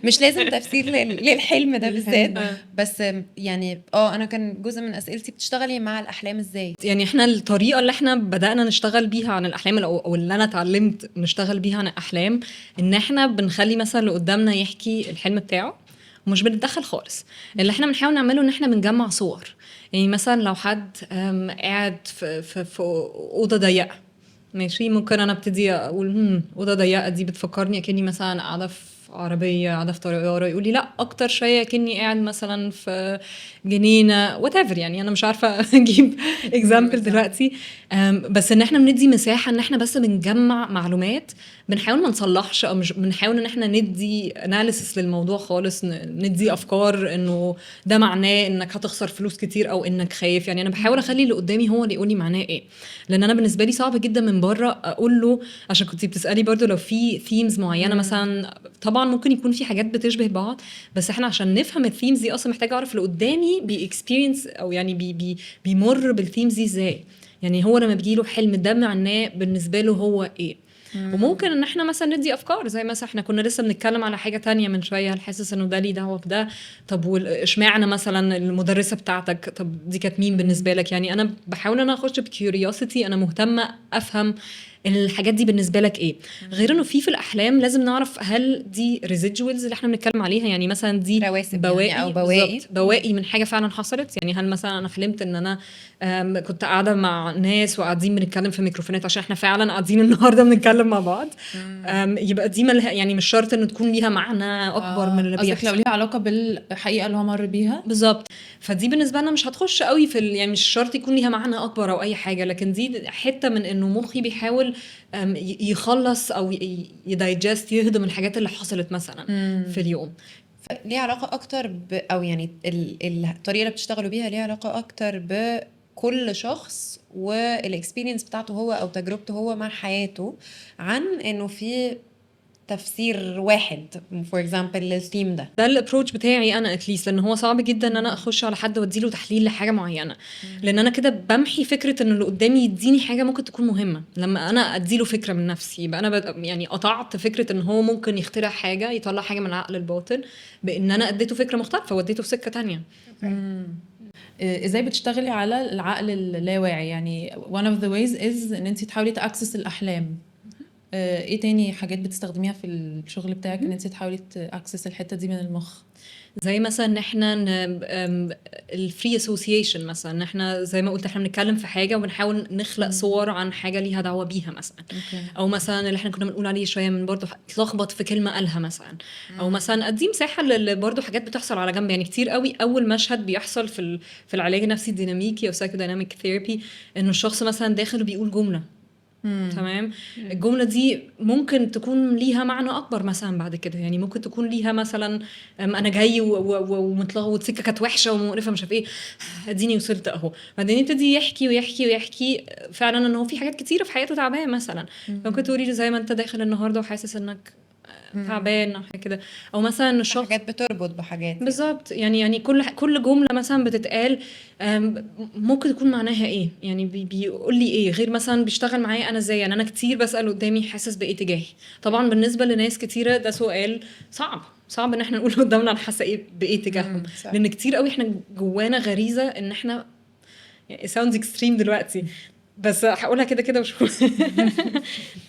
مش لازم تفسير للحلم ده بالذات. بس يعني انا كان جزء من اسئلتي بتشتغلي مع الاحلام ازاي. يعني احنا الطريقه اللي احنا بدانا نشتغل بيها عن الاحلام او اللي انا اتعلمت نشتغل بيها عن الاحلام، ان احنا بنخلي مثلا اللي قدامنا يحكي الحلم بتاعه ومش بنتدخل خالص. اللي احنا بنحاول نعمله ان احنا بنجمع صور. يعني مثلا لو حد قاعد في اوضه ضيقه ماشي. ممكن انا ابتدي اقول اوضه ضيقه دي بتفكرني اكني مثلا قاعده في عربيه، قاعده في طياره. يقول لي لا اكتر شويه اكني قاعد مثلا في جنينه whatever. يعني انا مش عارفه اجيب اكزامبل دلوقتي. بس ان احنا بندي مساحه ان احنا بس بنجمع معلومات، بنحاول ما نصلحش او مش بنحاول ان احنا ندي اناليسيس للموضوع خالص، ندي افكار انه ده معناه انك هتخسر فلوس كتير او انك خايف. يعني انا بحاول اخلي اللي قدامي هو اللي يقول لي معناه ايه، لان انا بالنسبه لي صعب جدا من بره اقول له. عشان كنتي بتسالي برضو لو في ثيمز معينه مثلا، طبعا ممكن يكون في حاجات بتشبه بعض، بس احنا عشان نفهم الثيمز دي اصلا محتاجه اعرف اللي قدامي بيكسبيرينس او يعني بيمر بالثيمز دي ازاي. يعني هو لما بيجيله حلم ده معناه بالنسبه له هو ايه. وممكن ان احنا مثلا ندي افكار، زي مثلا احنا كنا لسه بنتكلم على حاجه تانية من شويه، هل حاسس انه ده ليه دعوه بده؟ طب اشمعنى مثلا المدرسه بتاعتك، طب دي كانت مين بالنسبه لك؟ يعني انا بحاول ان انا اخش بكيوريوسيتي، انا مهتمه افهم الحاجات دي بالنسبه لك ايه. غير انه في الاحلام لازم نعرف هل دي ريزيدوالز اللي احنا بنتكلم عليها، يعني مثلا دي رواسب بواقي يعني او بواقي بواقي من حاجه فعلا حصلت. يعني هل مثلا انا حلمت ان انا كنت قاعده مع ناس وقاعدين بنتكلم في ميكروفونات عشان احنا فعلا قاعدين النهارده بنتكلم مع بعض، يبقى دي يعني مش شرط ان تكون ليها معنى اكبر من اللي قصدك بيحصل. لو ليها علاقه بالحقيقه اللي هو مر بيها بالظبط. فدي بالنسبه لنا مش هتخش قوي في يعني مش شرط يكون ليها معنى اكبر او اي حاجه، لكن دي حته من انه مخي بيحاول يخلص او يدايجست، يهضم الحاجات اللي حصلت مثلا في اليوم. ليه علاقة أكتر أو يعني الطريقة اللي بتشتغلوا بيها ليها علاقة أكتر بكل شخص والإكسبيرينس بتاعته هو أو تجربته هو مع حياته، عن إنه في تفسير واحد فور اكزامبل للثيم ده. ده الابروتش بتاعي انا اتليست، لان هو صعب جدا ان انا اخش على حد واديله تحليل لحاجه معينه، لان انا كده بمحي فكره ان اللي قدامي يديني حاجه ممكن تكون مهمه. لما انا اديله فكره من نفسي يبقى انا يعني قطعت فكره ان هو ممكن يخترع حاجه، يطلع حاجه من العقل الباطن، بان انا اديته فكره مختلفه واديته في سكه تانية. ازاي بتشتغلي على العقل اللاواعي؟ يعني one of the ways is ان انت تحاولي تاكسس الاحلام. ايه تاني حاجات بتستخدميها في الشغل بتاعك ان انت تحاولي تاكسس الحته دي من المخ؟ زي مثلا ان احنا الفري اسوسيشن، مثلا ان احنا زي ما قلت احنا بنتكلم في حاجه وبنحاول نخلق صور عن حاجه ليها دعوه بيها مثلا. او مثلا اللي احنا كنا بنقول عليه شويه من برضو تلخبط في كلمه قالها مثلا. او مثلا ادي مساحه برضو حاجات بتحصل على جنب. يعني كتير قوي اول مشهد بيحصل في العلاج النفسي الديناميكي او سايكوديناميك ثيرابي، انه الشخص مثلا داخل وبيقول جمله. تمام. الجمله دي ممكن تكون ليها معنى اكبر مثلا بعد كده. يعني ممكن تكون ليها مثلا انا جاي ومتلخبط، سكه كانت وحشه ومقرفه مش عارف ايه، اديني وصلت اهو. بعدين يبتدي يحكي ويحكي ويحكي فعلا ان هو في حاجات كتيره في حياته تعبان مثلا. ممكن تقولي له زي ما انت داخل النهارده وحاسس انك تعبان او حاجه كده. او مثلا الشخص حاجات بتربط بحاجات بالظبط. يعني كل جمله مثلا بتتقال ممكن تكون معناها ايه، يعني بيقول لي ايه، غير مثلا بيشتغل معايا انا ازاي. يعني انا كتير بسال قدامي حاسس بايه تجاهي. طبعا بالنسبه لناس كتيره ده سؤال صعب ان احنا نقول قدامنا انا حاسه ايه بايه تجاههم، لان كتير قوي احنا جوانا غريزه ان احنا يعني sounds extreme دلوقتي بس هقولها كده وشوف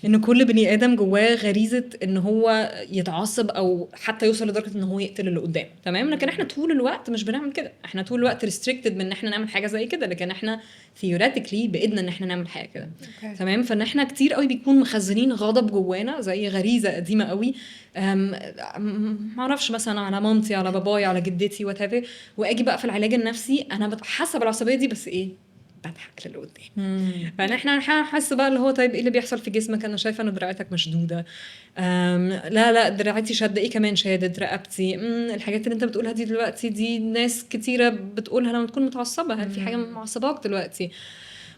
ان كل بني ادم جواه غريزه ان هو يتعصب او حتى يوصل لدرجه ان هو يقتل اللي قدامه. تمام. لكن احنا طول الوقت مش بنعمل كده، احنا طول الوقت ريستريكتد من ان احنا نعمل حاجه زي كده، لكن احنا ثيوريتيكلي بايدنا ان احنا نعمل حاجه كده. تمام. فان احنا كتير قوي بيكون مخزنين غضب جوانا زي غريزه قديمه قوي، ما اعرفش مثلا على مامتي، على بابايا، على جدتي وات، واجي بقى في العلاج النفسي انا بتحسب العصبيه دي بس ايه، بضحك للي قدام. فاحنا حاسه بقى اللي هو طيب ايه اللي بيحصل في جسمك؟ انا شايفه ان دراعتك مشدوده. لا دراعتي شاده، ايه كمان شادد؟ رقبتي. الحاجات اللي انت بتقولها دي دلوقتي دي ناس كتيره بتقولها لما تكون متعصبه. هل في حاجه معصباك دلوقتي؟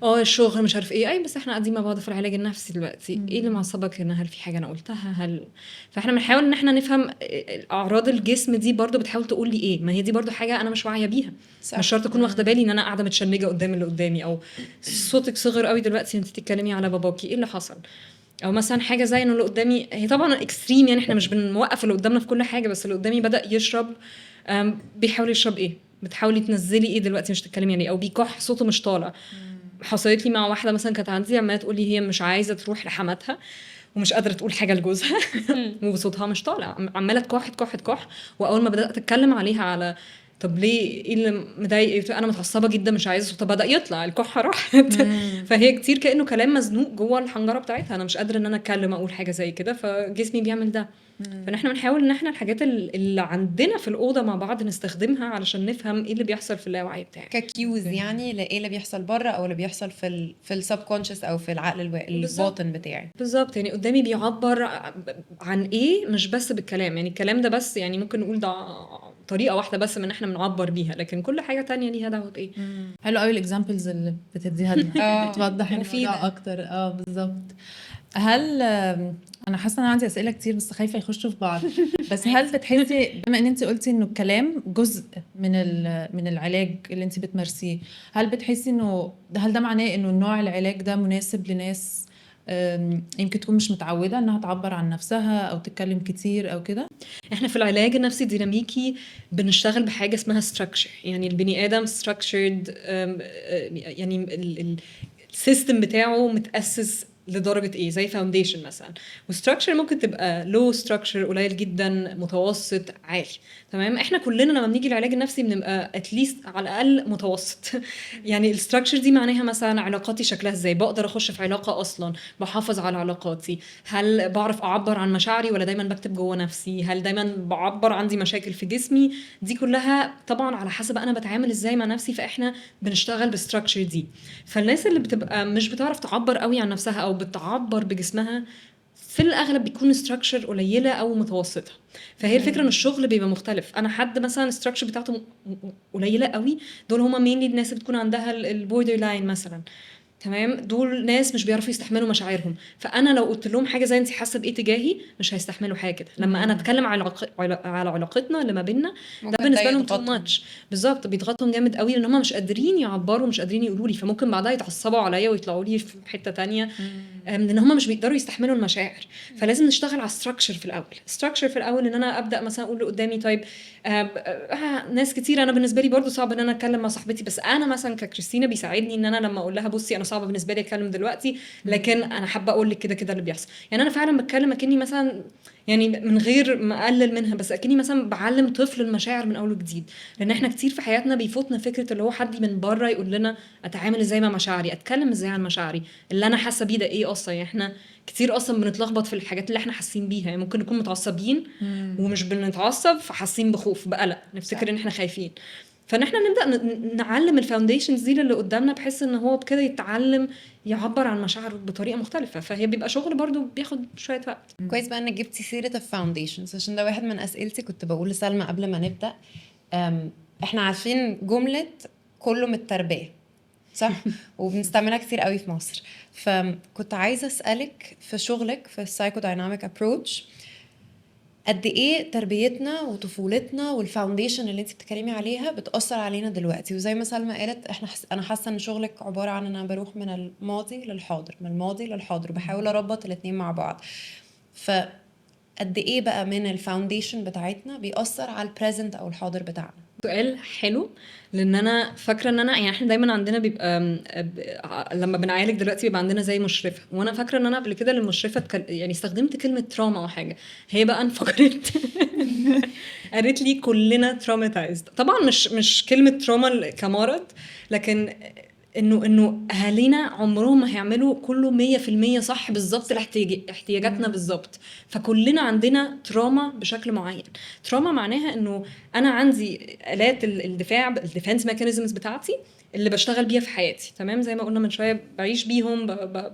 الشغل مش عارف ايه. بس احنا قاعدين مع بعض في العلاج النفسي دلوقتي، ايه اللي معصبك هنا؟ هل في حاجه انا قلتها؟ فاحنا بنحاول ان احنا نفهم اعراض الجسم دي برضو بتحاول تقول لي ايه. ما هي دي برضو حاجه انا مش واعيه بيها. مش شرط اكون واخده بالي ان انا قاعده متشنجه قدام اللي قدامي، او صوتك صغر قوي دلوقتي انت بتتكلمي على باباكي، ايه اللي حصل؟ او مثلا حاجه زي انه اللي قدامي، هي طبعا اكستريم يعني احنا مش بنوقف اللي قدامنا في كل حاجه، بس اللي قدامي بدا يشرب، بيحاول يشرب ايه، بتحاولي تنزلي ايه دلوقتي مش تتكلمي عليه، او بيكح صوته مش طالع. حصلت لي مع واحده مثلا كانت عندي عماله تقول لي هي مش عايزه تروح لحماتها ومش قادره تقول حاجه لجوزها وصوتها مش طالع، عماله تكح. واول ما بدات اتكلم عليها على طب ليه ايه اللي مضايق؟ انا متعصبه جدا مش عايزه. طب بدا يطلع الكحه راحت. فهي كتير كانه كلام مزنوق جوه الحنجره بتاعتها، انا مش قادره ان انا اتكلم اقول حاجه زي كده، فجسمي بيعمل ده. فاحنا بنحاول ان احنا الحاجات اللي عندنا في الاوضه مع بعض نستخدمها علشان نفهم ايه اللي بيحصل في اللاوعي بتاعي ككيوز يعني لايه اللي بيحصل بره او اللي بيحصل في السب كونشس او في العقل الباطن بتاعي. بالظبط. يعني قدامي بيعبر عن ايه مش بس بالكلام، يعني الكلام ده بس يعني ممكن نقول ده طريقه واحده بس من احنا بنعبر بيها، لكن كل حاجه تانية ليها دعوه بايه. حلو قوي الاكزامبلز اللي بتديها لنا توضح مفيدة. الموضوع اكتر. بالظبط. هل انا حاسه ان عندي اسئله كتير بس خايفه يخشوا في بعض. بس هل بتحسي بما ان انت قلتي انه الكلام جزء من العلاج اللي انت بتمارسيه، هل بتحسي انه هل ده معناه انه نوع العلاج ده مناسب لناس يمكن تكون مش متعوده انها تعبر عن نفسها او تتكلم كتير او كده؟ احنا في العلاج النفسي الديناميكي بنشتغل بحاجه اسمها structure، يعني البني ادم structured، يعني السيستم بتاعه متاسس لدرجه ايه، زي فاونديشن مثلا. وستراكشر ممكن تبقى لو ستراكشر قليل جدا، متوسط، عالي. تمام. احنا كلنا لما بنيجي العلاج النفسي بنبقى اتليست على الاقل متوسط. يعني الستراكشر دي معناها مثلا علاقاتي شكلها ازاي، بقدر اخش في علاقه اصلا، بحافظ على علاقاتي، هل بعرف اعبر عن مشاعري ولا دايما بكتب جوه نفسي، هل دايما بعبر، عندي مشاكل في جسمي. دي كلها طبعا على حسب انا بتعامل ازاي مع نفسي، فاحنا بنشتغل بالستراكشر دي. فالناس اللي بتبقى مش بتعرف تعبر قوي عن نفسها او بتعبر بجسمها في الاغلب بيكون ستراكشر قليله او متوسطه. فهي الفكره ان الشغل بيبقى مختلف. انا حد مثلا ستراكشر بتاعته قليله قوي، دول هما مينلي الناس اللي بتكون عندها البوردر لاين مثلا. تمام. دول ناس مش بيعرفوا يستحملوا مشاعرهم، فانا لو قلت لهم حاجه زي انت حاسه بايه تجاهي مش هيستحملوا حاجه كده. لما انا اتكلم على علاقتنا اللي ما بيننا، ده بالنسبه لهم تو ماتش. بالظبط، بيضغطهم جامد قوي لان هم مش قادرين يعبروا، مش قادرين يقولوا لي، فممكن بعدها يتعصبوا عليا ويطلعوا لي في حته تانية، لان هم مش بيقدروا يستحملوا المشاعر. فلازم نشتغل على الستراكشر في الاول. الستراكشر في الاول ان انا ابدا مثلا اقول قدامي طيب ناس كتير، انا بالنسبه لي برضو صعب ان انا اتكلم مع صاحبتي، بس انا مثلا ككريستينا بيساعدني ان انا لما اقول لها بصي انا صعب بالنسبه لي اتكلم دلوقتي، لكن انا حابه اقول لك كده كده اللي بيحصل. يعني انا فعلا بتكلم اكني مثلا، يعني من غير ما اقلل منها، بس اكني مثلا بعلم طفل المشاعر من اول وجديد. لان احنا كتير في حياتنا بيفوتنا فكره اللي هو حد من بره يقول لنا اتعامل ازاي مع مشاعري، اتكلم ازاي عن مشاعري، اللي انا حاسه بيه ده ايه اصلا. يعني احنا كتير اصلا بنتلخبط في الحاجات اللي احنا حاسين بيها. يعني ممكن نكون متعصبين ومش بنتعصب فحاسين بخوف بقلق، نفتكر ان احنا خايفين. فان احنا نبدا نعلم الفاونديشنز دي اللي قدامنا، بحيث ان هو بكده يتعلم يعبر عن مشاعره بطريقه مختلفه. فهي بيبقى شغل برضو بياخد شويه وقت. كويس بقى انك جبتي سيره الفاونديشنز، عشان ده واحد من اسئلتي كنت بقول لسلمى قبل ما نبدا. احنا عارفين جمله كله من التربيه، صح؟ وبنستعملها كتير قوي في مصر. فكنت عايزه اسالك في شغلك في السايكو دايناميك ابروتش، قد ايه تربيتنا وطفولتنا والفاونديشن اللي انت بتتكلمي عليها بتاثر علينا دلوقتي؟ وزي ما سلمى قالت انا حاسه ان شغلك عباره عن ان انا بروح من الماضي للحاضر، من الماضي للحاضر، وبحاول اربط الاثنين مع بعض. فقد ايه بقى من الفاونديشن بتاعتنا بيأثر على البريزنت او الحاضر بتاعنا؟ سؤال حلو، لان انا فاكره ان انا، يعني احنا دايما عندنا بيبقى لما بنعالج دلوقتي بيبقى عندنا زي مشرفه، وانا فاكره ان انا قبل كده للمشرفه يعني استخدمت كلمه تراما او حاجه، هي بقى انفجرت قالت لي كلنا تروماتايزد. طبعا مش كلمه تراما كمرض، لكن انه اهالينا عمرهم ما هيعملوا كله 100% صح بالظبط احتياجاتنا بالظبط. فكلنا عندنا تراما بشكل معين. تراما معناها انه انا عندي آلات الدفاع، الديفنس ميكانيزمز بتاعتي اللي بشتغل بيها في حياتي. تمام. زي ما قلنا من شويه، بعيش بيهم،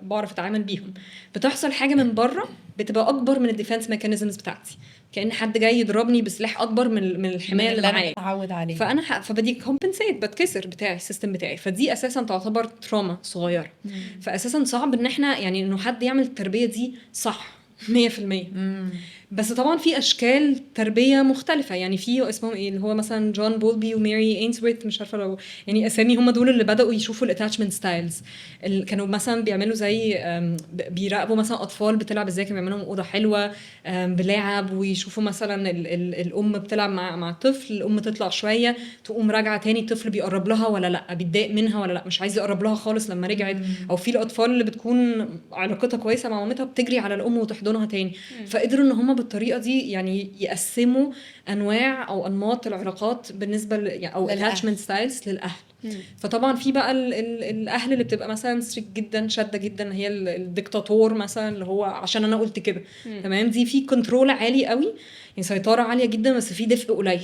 بعرف اتعامل بيهم. بتحصل حاجه من بره بتبقى اكبر من الديفنس ميكانيزمز بتاعتي، كأن حد جاي يضربني بسلاح اكبر من الحمايه اللي معايا، متعود عليه. فانا فبدي كومبنسيت، بتكسر بتاعي السيستم بتاعي. فدي اساسا تعتبر تروما صغيره. فاساسا صعب ان احنا يعني انه حد يعمل التربيه دي صح 100%. بس طبعا في اشكال تربيه مختلفه. يعني في اسمهم ايه، اللي هو مثلا جون بولبي وماري اينسورث، مش عارفه لو يعني اسامي، هم دول اللي بداوا يشوفوا الاتاتشمنت ستايلز. كانوا مثلا بيعملوا زي بيراقبوا مثلا اطفال بتلعب ازاي، كانوا بيعملوا اوضه حلوه بلاعب، ويشوفوا مثلا الام بتلعب مع الطفل، الام تطلع شويه تقوم راجعه تاني، الطفل بيقرب لها ولا لا، بيتضايق منها ولا لا، مش عايز يقرب لها خالص لما رجعت. او في الاطفال اللي بتكون علاقتها كويسه مع مامتها بتجري على الام وتحضنها يحضنها تاني. فقدروا ان هم بالطريقه دي يعني يقسموا انواع او انماط العلاقات بالنسبه او attachment styles للاهل. فطبعا في بقى الاهل اللي بتبقى مثلا ستريك جدا شاده جدا، هي الديكتاتور مثلا اللي هو عشان انا قلت كده تمام، دي في كنترول عالي قوي، يعني سيطره عاليه جدا بس في دفء قليل.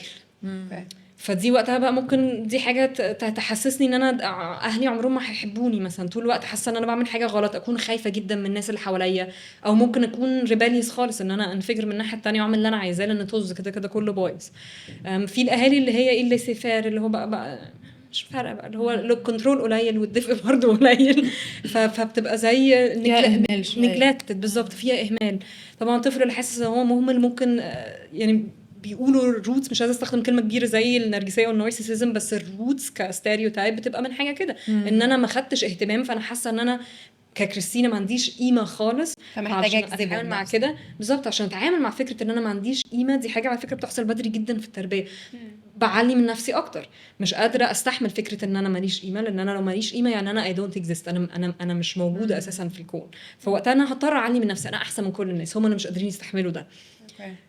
فدي وقتها بقى ممكن دي حاجه تحسسني ان انا اهلي عمرهم ما هيحبوني مثلا، طول الوقت حاسه ان انا بعمل حاجه غلط، اكون خايفه جدا من الناس اللي حواليا، او ممكن اكون ريباليس خالص ان انا انفجر من الناحيه الثانيه واعمل اللي انا عايزاه لان طز كده كده كله بايظ. في الاهالي اللي هي اللي سيفار اللي هو بقى مش فارقه بقى، اللي هو الكنترول قليل والدفء برضه قليل فبتبقى زي نجلكتد بالظبط، فيها اهمال. طبعا الطفل اللي حاسس ان هو مهمل ممكن يعني بيقولوا الروتس، مش عايزه استخدم كلمه كبيره زي النرجسيه والنارسيسيزم، بس الروتس كستيريوتايب بتبقى من حاجه كده ان انا ما خدتش اهتمام، فانا حاسه ان انا ككريستينا ما عنديش قيمه خالص، فمحتاجه اكذب مع كده بالظبط عشان اتعامل مع فكره ان انا ما عنديش قيمه. دي حاجه على فكره بتحصل بدري جدا في التربيه. بعلي من نفسي اكتر، مش قادره استحمل فكره ان انا ماليش قيمه، لان انا لو ماليش قيمه يعني انا I don't exist، انا مش موجوده اساسا في الكون. فوقتها انا هضطر اعلي من نفسي، انا احسن من كل الناس، هم اللي مش قادرين يستحملوا ده.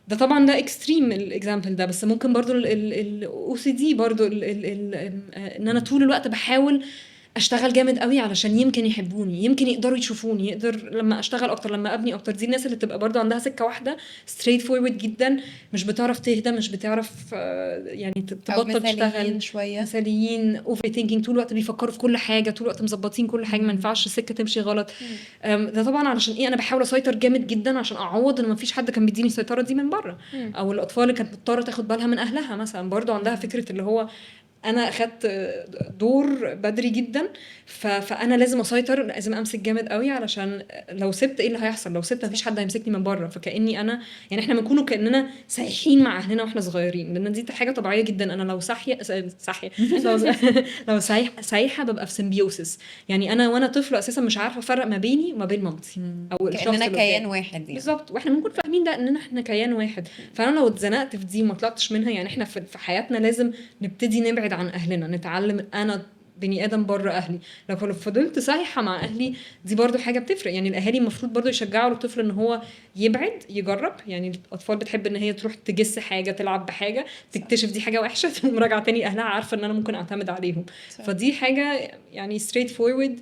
ده طبعا ده اكستريم الاكزامبل ده، بس ممكن برضو الاو سي دي برضو ان انا طول الوقت بحاول اشتغل جامد قوي علشان يمكن يحبوني، يمكن يقدروا يشوفوني، يقدر لما اشتغل اكتر لما ابني اكتر. دي الناس اللي تبقى برضو عندها سكه واحده ستريت فورورد جدا، مش بتعرف تهدى، مش بتعرف يعني تبطل تشتغل شويه، مثاليين، اوفر ثينكينج، طول الوقت بيفكروا في كل حاجه، طول الوقت مظبطين كل حاجه، ما ينفعش السكه تمشي غلط. ده طبعا علشان ايه؟ انا بحاول اسيطر جامد جدا عشان اعوض ان ما فيش حد كان بيديني السيطره دي من بره، او الاطفال اللي كانت مضطره تاخد بالها من اهلها مثلا برضو عندها فكره اللي هو انا اخدت دور بدري جدا، فانا لازم اسيطر، لازم امسك جامد قوي علشان لو سبت ايه اللي هيحصل؟ لو سبت مفيش حد هيمسكني من بره. فكاني انا يعني احنا بنكونوا كاننا سايحين مع اهلنا واحنا صغيرين، لان دي حاجه طبيعيه جدا. انا لو صاحيه لو سايحه ببقى في سيمبيوسس، يعني انا وانا طفل اساسا مش عارفه افرق ما بيني وما بين مامتي او الشخص كاننا كيان واحد يعني. بالظبط، واحنا بنكون فاهمين ده اننا احنا كيان واحد. فانا لو اتزنقت في دي وما طلعتش منها، يعني احنا في حياتنا لازم نبتدي نبعد عن اهلنا، نتعلم انا بني ادم بره اهلي. لو فضلت سايحه مع اهلي دي برضو حاجه بتفرق. يعني الاهالي المفروض برضو يشجعوا الطفل ان هو يبعد، يجرب. يعني الاطفال بتحب ان هي تروح تجس حاجه، تلعب بحاجه، تكتشف دي حاجه وحشه، ثم راجعه تاني اهلها عارفه ان انا ممكن اعتمد عليهم. فدي حاجه يعني ستريت فورورد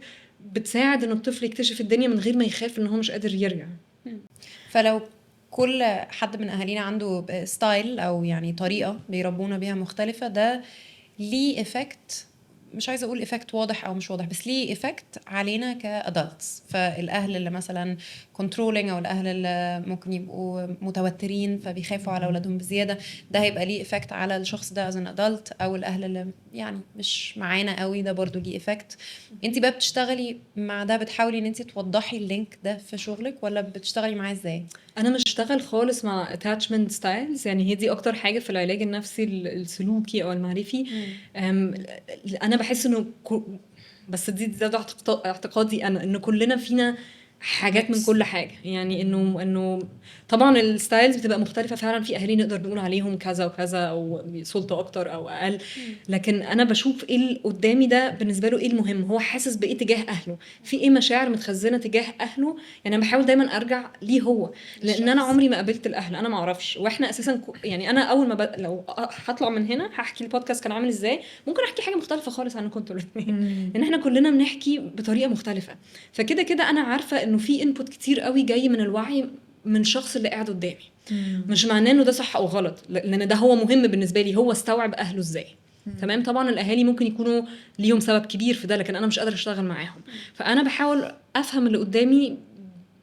بتساعد ان الطفل يكتشف الدنيا من غير ما يخاف ان هو مش قادر يرجع. فلو كل حد من اهالينا عنده ستايل او يعني طريقه بيربونا بيها مختلفه، ده ليه افكت، مش عايزه اقول افكت واضح او مش واضح، بس ليه افكت علينا كادلتس. فالاهل اللي مثلا كنترولينج، او الاهل اللي ممكن يبقوا متوترين فبيخافوا على اولادهم بزياده، ده هيبقى ليه افكت على الشخص ده از ان ادلت. او الاهل اللي يعني مش معانا قوي، ده برضو ليه افكت. انت بقى بتشتغلي مع ده، بتحاولي ان انت توضحي اللينك ده في شغلك، ولا بتشتغلي معاه ازاي؟ انا مش اشتغل خالص مع attachment styles، يعني هي دي اكتر حاجه في العلاج النفسي السلوكي او المعرفي. انا بحس انه بس ده اعتقادي انا، ان كلنا فينا حاجات من كل حاجه. يعني انه طبعا الستايلز بتبقى مختلفه فعلا، في اهالي نقدر نقول عليهم كذا وكذا او سلطه اكتر او اقل، لكن انا بشوف ايه اللي قدامي ده بالنسبه له ايه المهم، هو حاسس بايه تجاه اهله، في ايه مشاعر متخزنه تجاه اهله. يعني انا بحاول دايما ارجع ليه هو، لان انا عمري ما قابلت الاهل، انا ما اعرفش. واحنا اساسا يعني انا اول ما لو هطلع من هنا هحكي البودكاست كان عامل ازاي، ممكن احكي حاجه مختلفه خالص عنكم انتوا الاثنين، لان احنا كلنا بنحكي بطريقه مختلفه. فكده كده انا عارفه انه في انبوت كتير قوي جاي من الوعي من الشخص اللي قاعد قدامي. مش معناه انه ده صح او غلط، لان ده هو مهم بالنسبه لي، هو استوعب اهله ازاي. تمام. طبعا الاهالي ممكن يكونوا ليهم سبب كبير في ده، لكن انا مش قادره اشتغل معاهم. فانا بحاول افهم اللي قدامي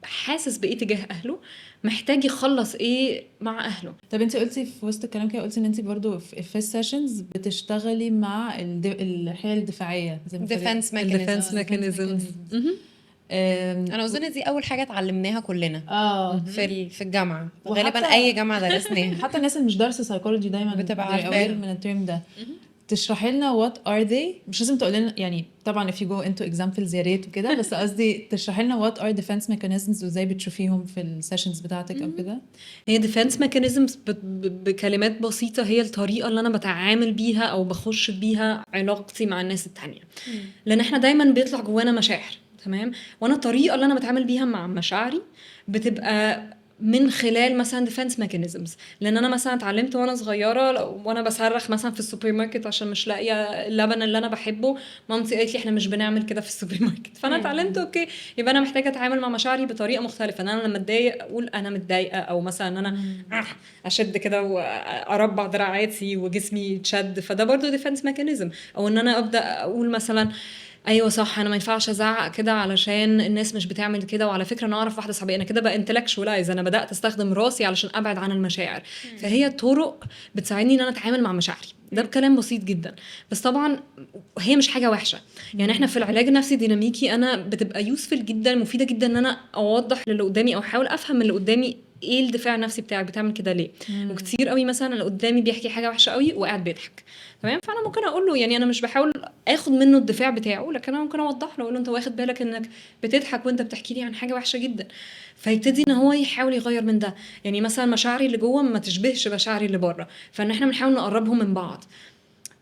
حاسس بايه تجاه اهله، محتاج يخلص ايه مع اهله. طب انت قلتي في وسط الكلام كده، قلتي ان انت برضو في السيشنز بتشتغلي مع الحيل الدفاعيه، ديفنس ميكانيزمز. انا اظن دي اول حاجه اتعلمناها كلنا في الجامعه، غالبا اي جامعه درسناها. حتى الناس اللي مش دارسه سايكولوجي دايما بتبقى عارفه من الترم ده. تشرحي لنا what are they، مش لازم تقولي لنا يعني طبعا if you go into examples يا ريت وكده، بس قصدي تشرحي لنا what are defense mechanisms وازاي بتشوفيهم في السيشنز بتاعتك او كده. هي defense mechanisms بكلمات بسيطه هي الطريقه اللي انا بتعامل بيها او بخش بيها علاقتي مع الناس التانية. لان احنا دايما بيطلع جوانا مشاعر، تمام، وانا الطريقه اللي انا بتعامل بيها مع مشاعري بتبقى من خلال مثلا ديفense ميكانيزمز. لان انا مثلا اتعلمت وانا صغيره وانا بصرخ مثلا في السوبر ماركت عشان مش لاقيه اللبن اللي انا بحبه، مامتي قالت لي احنا مش بنعمل كده في السوبر ماركت. فانا اتعلمت اوكي يبقى انا محتاجه اتعامل مع مشاعري بطريقه مختلفه، ان انا لما اتضايق اقول انا متضايقه، او مثلا ان انا اشد كده واربع دراعاتي وجسمي يتشد، فده برضو ديفense ميكانيزم. او ان انا ابدا اقول مثلا ايوه صح انا ما ينفعش ازعق كده علشان الناس مش بتعمل كده، وعلى فكره انا اعرف واحده صاحبتي انا كده بقى انتلكشواليز، انا بدات استخدم راسي علشان ابعد عن المشاعر. فهي طرق بتساعدني ان انا اتعامل مع مشاعري، ده بكلام بسيط جدا. بس طبعا هي مش حاجه وحشه، يعني احنا في العلاج النفسي الديناميكي انا بتبقى يوسفل جدا، مفيده جدا ان انا اوضح للي قدامي او احاول افهم من اللي قدامي ايه الدفاع النفسي بتاعك، بتعمل كده ليه. وكتير قوي مثلا اللي قدامي بيحكي حاجه وحشه قوي وقاعد بيضحك، تمام، فانا ممكن اقول له، يعني انا مش بحاول اخد منه الدفاع بتاعه، لكن انا ممكن اوضح له اقول له انت واخد بالك انك بتضحك وانت بتحكي لي عن حاجه وحشه جدا، فيبتدي ان هو يحاول يغير من ده. يعني مثلا مشاعري اللي جوه ما تشبهش مشاعري اللي بره، فان احنا بنحاول نقربهم من بعض.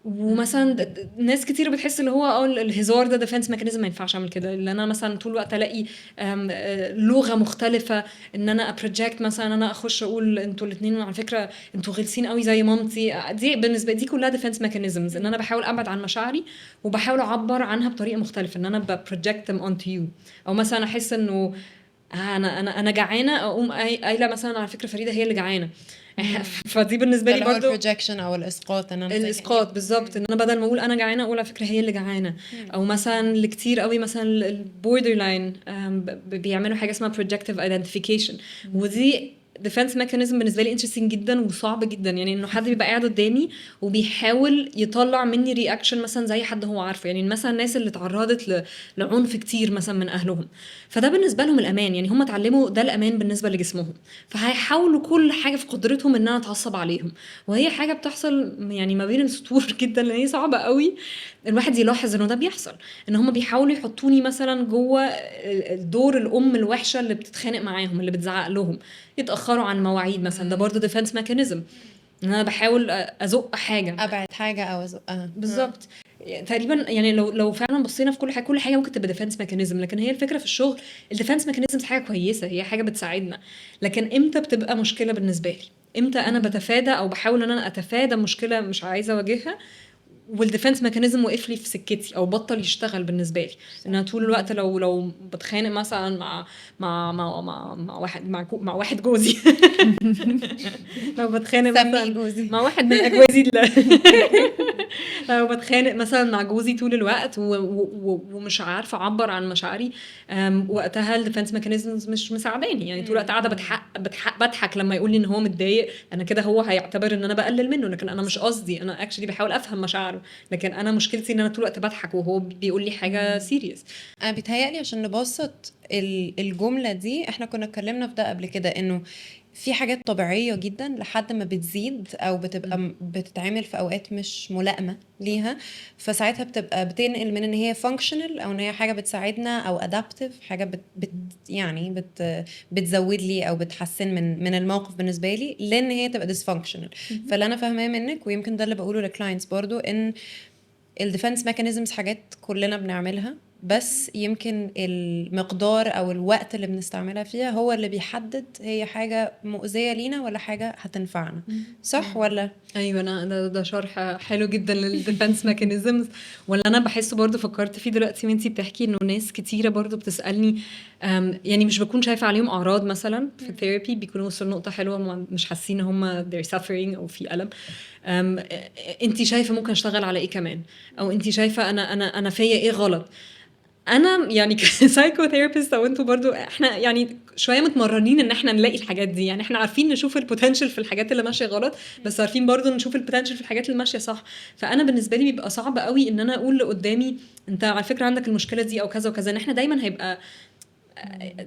ومثلا ناس كتير بتحس اللي هو الهزار ده ديفense ميكانيزم، ما ينفعش اعمل كده، لان انا مثلا طول الوقت الاقي لغه مختلفه ان انا ابروجكت، مثلا انا اخش اقول انتوا الاثنين على فكره انتوا غلسين قوي زي مامتي. دي بالنسبه دي كلها ديفense ميكانيزمز، ان انا بحاول ابعد عن مشاعري وبحاول اعبر عنها بطريقه مختلفه، ان انا ببروجكت them onto you. او مثلا احس انه انا جعانه، اقوم قايله مثلا على فكره فريده هي اللي جعانه. فدي بالنسبه لي برضو البروجكشن او الاسقاط، ان انا الاسقاط بالظبط، ان انا بدل ما اقول انا جعانه اقول على فكره هي اللي جعانه. او مثلا اللي كتير قوي مثلا البوردر لاين بيعملوا حاجه اسمها projective identification، ودي ديفense ميكانيزم بالنسبه لي انترستنج جدا وصعب جدا. يعني انه حد بيبقى قاعد قدامي وبيحاول يطلع مني رياكشن مثلا زي حد هو عارفه، يعني مثلا الناس اللي اتعرضت لعنف كتير مثلا من اهلهم، فده بالنسبه لهم الامان، يعني هم اتعلموا ده الامان بالنسبه لجسمهم، فهيحاولوا كل حاجه في قدرتهم ان انا اتعصب عليهم. وهي حاجه بتحصل يعني ما بين السطور جدا، لان هي صعبه قوي الواحد يلاحظ انه ده بيحصل، ان هم بيحاولوا يحطوني مثلا جوه الدور الام الوحشه اللي بتتخانق معاهم، اللي بتزعق لهم، يتاخروا عن مواعيد مثلا، ده برضه ديفense ميكانيزم، ان انا بحاول ازق حاجه، ابعد حاجه او ازقها بالظبط. تقريبا يعني لو فعلا بصينا في كل حاجه ممكن تبقى ديفense ميكانيزم، لكن هي الفكره في الشغل الديفense ميكانيزم حاجه كويسه، هي حاجه بتساعدنا، لكن امتى بتبقى مشكله بالنسبه لي؟ امتى انا بتفادى او بحاول ان انا اتفادى مشكله مش عايزه اواجهها والديفنس ميكانيزم وقف لي في سكتي او بطل يشتغل بالنسبه لي؟ ان انا طول الوقت لو بتخانق مثلا مع واحد جوزي لو بتخانق مثلا مع واحد من اجوازي لو بتخانق مثلا مع جوزي طول الوقت ومش عارفه اعبر عن مشاعري، وقتها الديفنس ميكانيزمز مش مساعداني، يعني طول الوقت قاعده بضحك لما يقول لي ان هو متضايق، انا كده هو هيعتبر ان انا بقلل منه، لكن انا مش قصدي، انا اكشلي بحاول افهم مشاعره، لكن انا مشكلتي ان انا طول الوقت بضحك وهو بيقول لي حاجه سيريس. انا بيتهيألي عشان نبسط الجمله دي، احنا كنا اتكلمنا في ده قبل كده، انه في حاجات طبيعيه جدا لحد ما بتزيد او بتبقى بتتعمل في اوقات مش ملائمه ليها، فساعتها بتبقى بتنقل من ان هي فانكشنال او ان هي حاجه بتساعدنا او ادابتيف، حاجه يعني بتزود لي او بتحسن من الموقف بالنسبه لي، لان هي تبقى ديسفانكشنال. فاللي انا فاهماه منك، ويمكن ده اللي بقوله للكلاينتس برضو، ان الديفنس ميكانيزمز حاجات كلنا بنعملها، بس يمكن المقدار او الوقت اللي بنستعملها فيها هو اللي بيحدد هي حاجه مؤذيه لينا ولا حاجه هتنفعنا، صح ولا؟ ايوه، انا ده شرح حلو جدا للديفنس ميكانيزمز. ولا انا بحس برضو فكرت فيه دلوقتي وانتي بتحكي انه ناس كتيره برضو بتسالني، يعني مش بكون شايفه عليهم اعراض مثلا في الثيرابي، بيكونوا وصلوا نقطه حلوه مش حاسين ان هم they're suffering او في الم، انتي شايفه ممكن اشتغل على ايه كمان، او انتي شايفه انا فيا ايه غلط. انا يعني كسايكو ثيرابيست او انتوا برضو، احنا يعني شويه متمرنين ان احنا نلاقي الحاجات دي، يعني احنا عارفين نشوف البوتنشال في الحاجات اللي ماشيه غلط، بس عارفين برضو نشوف البوتنشال في الحاجات اللي ماشيه صح. فانا بالنسبه لي بيبقى صعب قوي ان انا اقول لقدامي انت على فكره عندك المشكله دي او كذا وكذا، ان احنا دايما هيبقى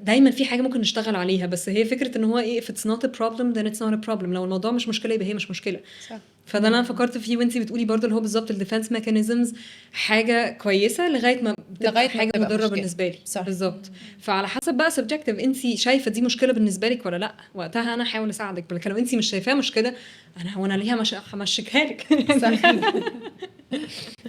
دايما في حاجه ممكن نشتغل عليها، بس هي فكره ان هو ايه if it's not a problem then it's not a problem، لو الموضوع مش مشكله يبقى هي مش مشكله، صح. فده انا فكرت فيه وانتي بتقولي برضو اللي هو بالظبط الديفنس ميكانيزمز حاجه كويسه لغايه ما بتبقى حاجه مضره بالنسبه لي، بالظبط. فعلى حسب بقى سبجكتيف، انتي شايفه دي مشكله بالنسبه لك ولا لا، وقتها انا احاول اساعدك، لكن لو انتي مش شايفاها مشكله انا ليها همشيكها لك.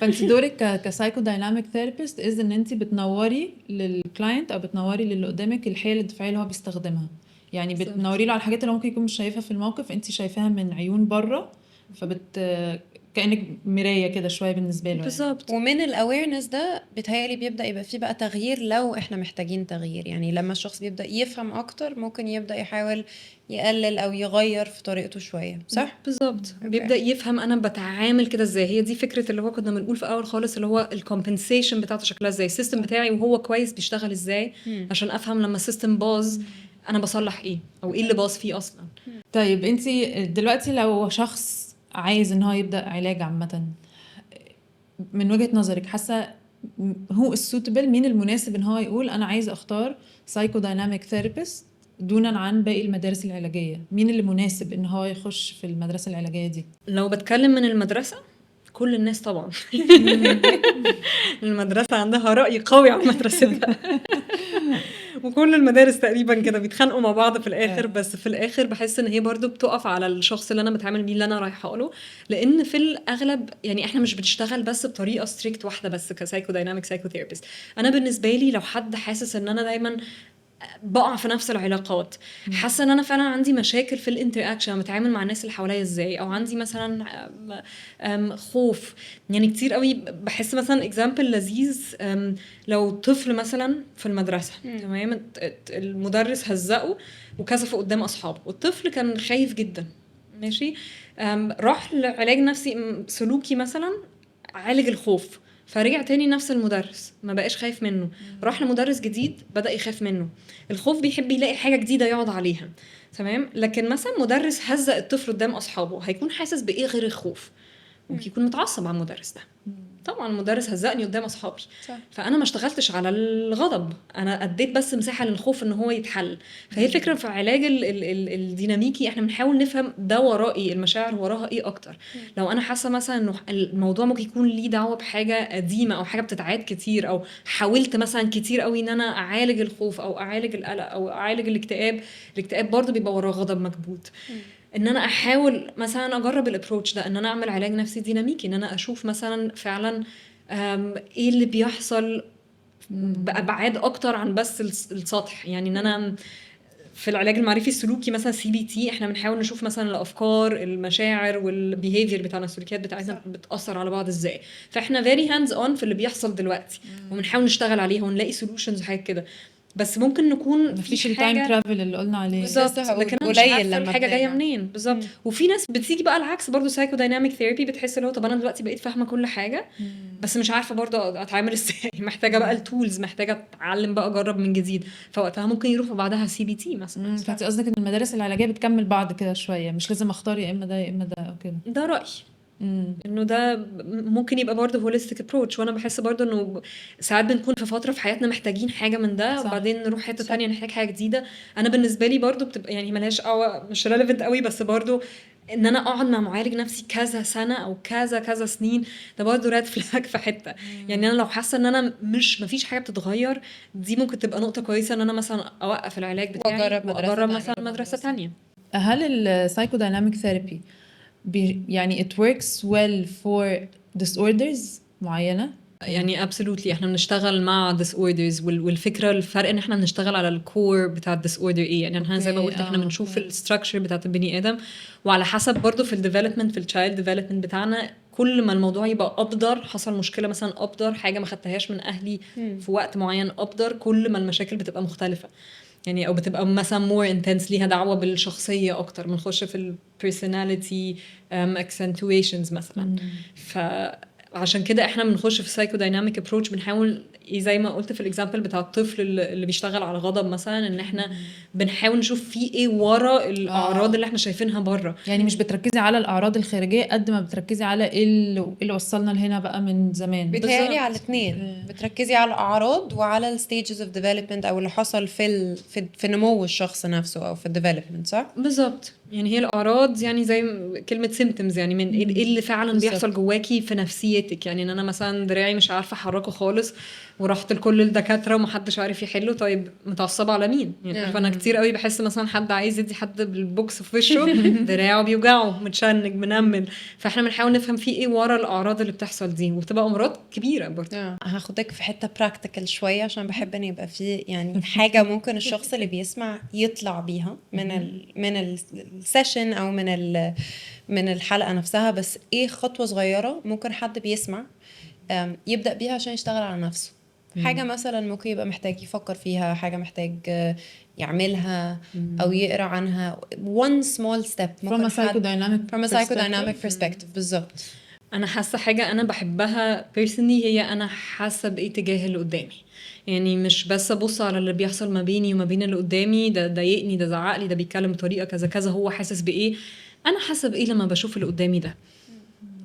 فانت دورك كسايكو دايناميك ثيرابيست ان انت بتنوري للكلاينت او بتنوري للي قدامك الحيل الدفاعيه اللي هو بيستخدمها، يعني بتنوري له على الحاجات اللي ممكن يكون مش شايفها في الموقف، انت شايفاها من عيون بره، كأنك مراية كده شوية بالنسبة له. بالظبط. ومن الاويرنس ده بيتهيألي بيبدأ يبقى فيه بقى تغيير لو احنا محتاجين تغيير. يعني لما الشخص بيبدأ يفهم اكتر ممكن يبدأ يحاول يقلل او يغير في طريقته شوية، صح؟ بالظبط. بيبدأ يفهم انا بتعامل كده ازاي. هي دي فكرة اللي هو كنا بنقول في اول خالص، اللي هو الكومبنسيشن بتاعته شكلها ازاي، السيستم بتاعي وهو كويس بيشتغل ازاي، عشان افهم لما السيستم باظ انا بصلح ايه او ايه اللي باظ فيه اصلا. طيب انت دلوقتي لو شخص عايز ان هو يبدأ علاج عامة، من وجهة نظرك حاسة هو السوتبل، مين المناسب ان هو يقول انا عايز اختار سايكو دايناميك ثيرابيست دونا عن باقي المدارس العلاجية؟ مين اللي مناسب ان هو يخش في المدرسة العلاجية دي؟ لو بتكلم من المدرسة، كل الناس طبعا. المدرسة عندها رأي قوي عن مدرستها. وكل المدارس تقريبا كده بيتخانقوا مع بعض في الاخر. بس في الاخر بحس ان هي برضو بتقف على الشخص اللي انا بتعامل بيه، اللي انا رايحه له. لان في الاغلب يعني احنا مش بنشتغل بس بطريقه ستريكت واحده بس كسايكو دايناميك سايكو ثيرابيست. انا بالنسبه لي لو حد حاسس ان انا دايما بقع في نفس العلاقات، حاسه ان انا فعلا عندي مشاكل في الانتراكشن، بتعامل مع الناس اللي حواليا ازاي، او عندي مثلا خوف. يعني كتير قوي بحس مثلا اكزامبل لذيذ، لو طفل مثلا في المدرسه تمام، المدرس هزقه وكسفه قدام اصحابه، والطفل كان خايف جدا، ماشي، راح لعلاج نفسي سلوكي مثلا، عالج الخوف، فرجع تاني نفس المدرس ما بقاش خايف منه، راح لمدرس جديد بدأ يخاف منه. الخوف بيحب يلاقي حاجة جديدة يقعد عليها، تمام. لكن مثلا مدرس هزق الطفل قدام أصحابه هيكون حاسس بإيه غير الخوف؟ ممكن يكون متعصب على المدرس ده. طبعا المدرس هزقني قدام اصحابي، فانا ما اشتغلتش على الغضب، انا اديت بس مساحه للخوف ان هو يتحل. فهي الفكره في علاج الديناميكي، احنا بنحاول نفهم ده وراه ايه، المشاعر وراها ايه اكتر. لو انا حاسه مثلا انه الموضوع ممكن يكون ليه دعوه بحاجه قديمه او حاجه بتتعاد كتير، او حاولت مثلا كتير قوي ان انا اعالج الخوف او اعالج القلق او اعالج الاكتئاب برضو بيبقى وراه غضب مكبوت. ان انا احاول مثلا اجرب الابروتش ده، ان انا اعمل علاج نفسي ديناميكي، ان انا اشوف مثلا فعلا ايه اللي بيحصل بابعاد اكتر عن بس السطح. يعني ان انا في العلاج المعرفي السلوكي مثلا CBT احنا بنحاول نشوف مثلا الافكار، المشاعر والبيهيفير بتاعنا، السلوكيات بتاعتنا بتاثر على بعض ازاي. فاحنا very hands on في اللي بيحصل دلوقتي، وبنحاول نشتغل عليها ونلاقي solutions وحاجات كده. بس ممكن نكون مفيش التايم ترافل اللي قلنا عليه بالظبط، لكن انا مش عارفه الحاجه جايه منين بالظبط. وفي ناس بتيجي بقى العكس برضو، سايكو دايناميك ثيرابي بتحس اللي هو طب انا دلوقتي بقيت فاهمه كل حاجه بس مش عارفه برضو اتعامل ازاي، محتاجه بقى التولز، محتاجه اتعلم بقى اجرب من جديد، فوقتها ممكن يروحوا بعدها CBT مثلا. فانت قصدك ان المدارس العلاجيه بتكمل بعض كده شويه، مش لازم اختار يا اما ده يا اما ده او كده؟ ده رايي انه ده ممكن يبقى برضه هوليستيك ابروتش. وانا بحس برضه انه ساعات بنكون في فتره في حياتنا محتاجين حاجه من ده، وبعدين نروح حته ثانيه نحتاج حاجه جديده. انا بالنسبه لي برضه بتبقى يعني ملهاش مش ريليفنت قوي، بس برضه ان انا اقعد مع معالج نفسي كذا سنه او كذا سنين، ده برضه راد فلاج في حته. يعني انا لو حاسه ان انا مفيش حاجه بتتغير، دي ممكن تبقى نقطه كويسه ان انا مثلا اوقف العلاج بتاعي واجرب مثلا مدرسه ثانيه. هل السايكو دايناميك ثيرابي يعني it works well for disorders معينة؟ يعني absolutely احنا بنشتغل مع disorders، والفكره الفرق ان احنا بنشتغل على الكور بتاع الديسوردر ايه. يعني احنا زي ما قلت احنا بنشوف الستراكشر بتاعت البني ادم، وعلى حسب برضو في الديفلوبمنت، في التشايلد ديفلوبمنت بتاعنا، كل ما الموضوع يبقى ابدر، حصل مشكله مثلا ابدر، حاجه ما خدتهاش من اهلي في وقت معين ابدر، كل ما المشاكل بتبقى مختلفه. يعني او بتبقى مثلا more intense، ليها دعوه بالشخصيه اكتر، بنخش في ال personality accentuations مثلا. عشان كده احنا بنخش في سايكو دايناميك ابروتش، بنحاول زي ما قلت في الاكزامبل بتاع الطفل اللي بيشتغل على غضب مثلا، ان احنا بنحاول نشوف فيه ايه ورا الاعراض اللي احنا شايفينها بره. يعني مش بتركزي على الاعراض الخارجيه قد ما بتركزي على ايه اللي وصلنا لهنا بقى من زمان. بتهيألي على الاثنين، بتركزي على الاعراض وعلى الستيجز اوف ديفلوبمنت او اللي حصل في نمو الشخص نفسه او في الديفلوبمنت، صح؟ بالظبط. يعني هي الاعراض يعني زي كلمه سيمتومز، يعني من ايه اللي فعلا بالظبط. بيحصل جواكي في نفسيتك. يعني ان انا مثلا دراعي مش عارفه احركه خالص ورحت لكل الدكاتره ومحدش عارف يحله، طيب متعصبه على مين؟ يعني عارفه انا كتير قوي بحس مثلا حد عايز يدي حد بالبوكس في وشه دراعه بيوجعه متشنج منمل، فاحنا بنحاول نفهم في ايه ورا الاعراض اللي بتحصل دي، وبتبقى امراض كبيره برضه. هاخدك في حتة براكتيكال شوية عشان بحب ان يبقى في يعني حاجة ممكن الشخص اللي بيسمع يطلع بيها من السيشن او من الحلقة نفسها. بس ايه خطوة صغيرة ممكن حد بيسمع يبدأ بيها عشان يشتغل على نفسه؟ حاجة مثلا ممكن يبقى محتاج يفكر فيها، حاجة محتاج يعملها او يقرا عنها. one small step from a psychodynamic perspective. بالظبط. انا حاسه حاجه انا بحبها personally، هي انا حاسه بايه تجاه اللي قدامي. يعني مش بس ابص على اللي بيحصل ما بيني وما بين اللي قدامي، ده ضايقني، ده زعق لي، ده بيتكلم بطريقه كذا كذا، هو حاسس بايه، انا حاسه بايه لما بشوف اللي قدامي ده.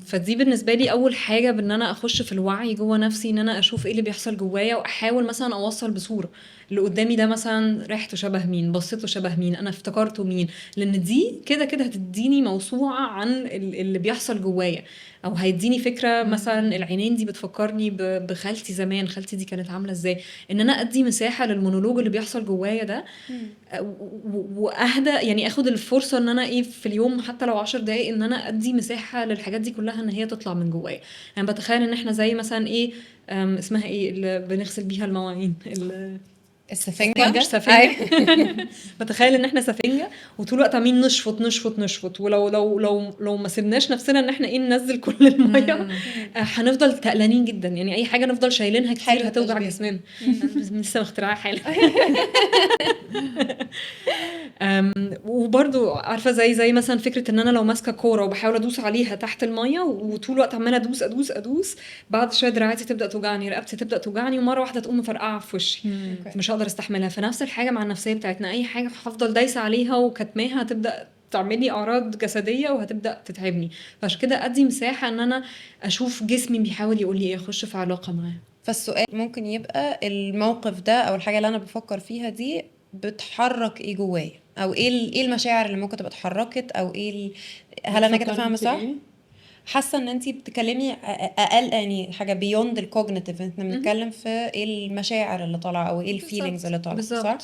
فدي بالنسبه لي اول حاجه، بان انا اخش في الوعي جوه نفسي، ان انا اشوف ايه اللي بيحصل جوايا، واحاول مثلا اوصل بصوره اللي قدامي ده مثلا ريحته شبه مين، بصيته شبه مين، انا افتكرته مين، لان دي كده كده هتديني موسوعه عن اللي بيحصل جوايا، او هيديني فكره مثلا العينين دي بتفكرني بخالتي زمان، خالتي دي كانت عامله ازاي. ان انا ادي مساحه للمونولوج اللي بيحصل جوايا ده، واهدى، يعني اخد الفرصه ان انا ايه في اليوم حتى لو 10 دقايق ان انا ادي مساحه للحاجات دي كلها ان هي تطلع من جوايا. يعني بتخيل ان احنا زي مثلا ايه، اسمها ايه اللي بنغسل بيها المواعين، السفنجة. سفنجة. بتخيل ان احنا سفنجة وطول الوقت عاملين نشفط نشفط نشفط، ولو لو ما سيبناش نفسنا ان احنا ايه ننزل كل الميه هنفضل تقلانين جدا. يعني اي حاجه نفضل شايلينها كتير هتوجع جسمنا. لسه مخترعه حالا. وبرضو عارفه زي مثلا فكره ان انا لو ماسكه كوره وبحاول ادوس عليها تحت الميه وطول الوقت عماله ادوس ادوس ادوس، بعد شويه دراعاتي تبدا توجعني، رقبتي تبدا توجعني، ومره واحده تقوم مفرقعه في وشي، مش هقدر استحملها. فنفس الحاجه مع النفسيه بتاعتنا، اي حاجه هفضل دايسه عليها وكتماها هتبدا تعمل لي اعراض جسديه وهتبدا تتعبني. فعشان كده ادي مساحه ان انا اشوف جسمي بيحاول يقول لي ايه، اخش في علاقه معاه. فالسؤال ممكن يبقى الموقف ده او الحاجه اللي انا بفكر فيها دي بتحرك ايه جوايا، او ايه المشاعر اللي ممكن تبقى اتحركت، او هل انا كده فاهمه صح؟ حاسه ان انتي بتتكلمي اقل يعني حاجه بيوند الكوجنيتيف، احنا بنتكلم في ايه المشاعر اللي طالعه او ايه الفيلينجز اللي طالعه، صح؟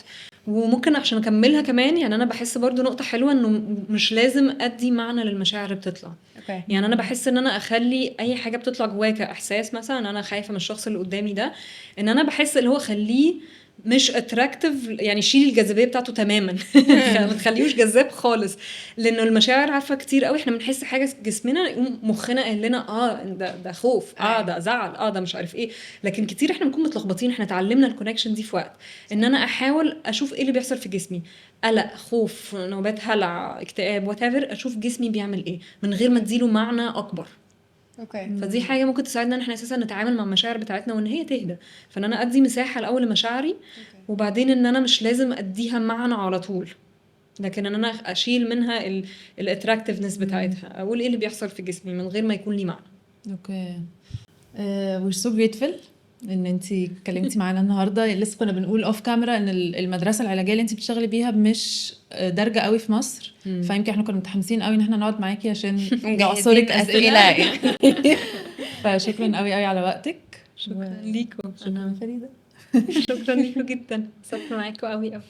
وممكن عشان اكملها كمان، يعني انا بحس برضو نقطه حلوه انه مش لازم ادي معنى للمشاعر اللي بتطلع. يعني انا بحس ان انا اخلي اي حاجه بتطلع جوايا كاحساس، مثلا انا خايفه من الشخص اللي قدامي ده، ان انا بحس اللي هو خليه مش اتراكتيف، يعني شيل الجاذبيه بتاعته تماما. ما تخليوش جذاب خالص، لانه المشاعر عارفه كتير قوي احنا بنحس حاجه في جسمنا يقوم مخنا قال لنا ده خوف، ده زعل، ده مش عارف ايه. لكن كتير احنا بنكون متلخبطين. احنا اتعلمنا الكونكشن دي في وقت ان انا احاول اشوف ايه اللي بيحصل في جسمي، قلق، خوف، نوبات هلع، اكتئاب، whatever، اشوف جسمي بيعمل ايه من غير ما اديله معنى اكبر. فدي حاجه ممكن تساعدنا ان احنا اساسا نتعامل مع المشاعر بتاعتنا وان هي تهدى. فان انا ادي مساحه الاول لمشاعري، وبعدين ان انا مش لازم اديها معنى على طول، لكن ان انا اشيل منها الاتراكتيفنس بتاعتها، اقول ايه اللي بيحصل في جسمي من غير ما يكون لي معنى. اوكي. we're so grateful ان انتي اتكلمتي معانا النهارده. لسه كنا بنقول اوف كاميرا ان المدرسه العلاجيه اللي انتي بتشتغلي بيها مش دارجه قوي في مصر، فيمكن احنا كنا متحمسين قوي ان احنا نقعد معاكي عشان نعصرك اسئله. فشكرا قوي على وقتك. شكرا ليكم. شكرا فريده. شكرا ليكم جدا، صرت معاكم قوي.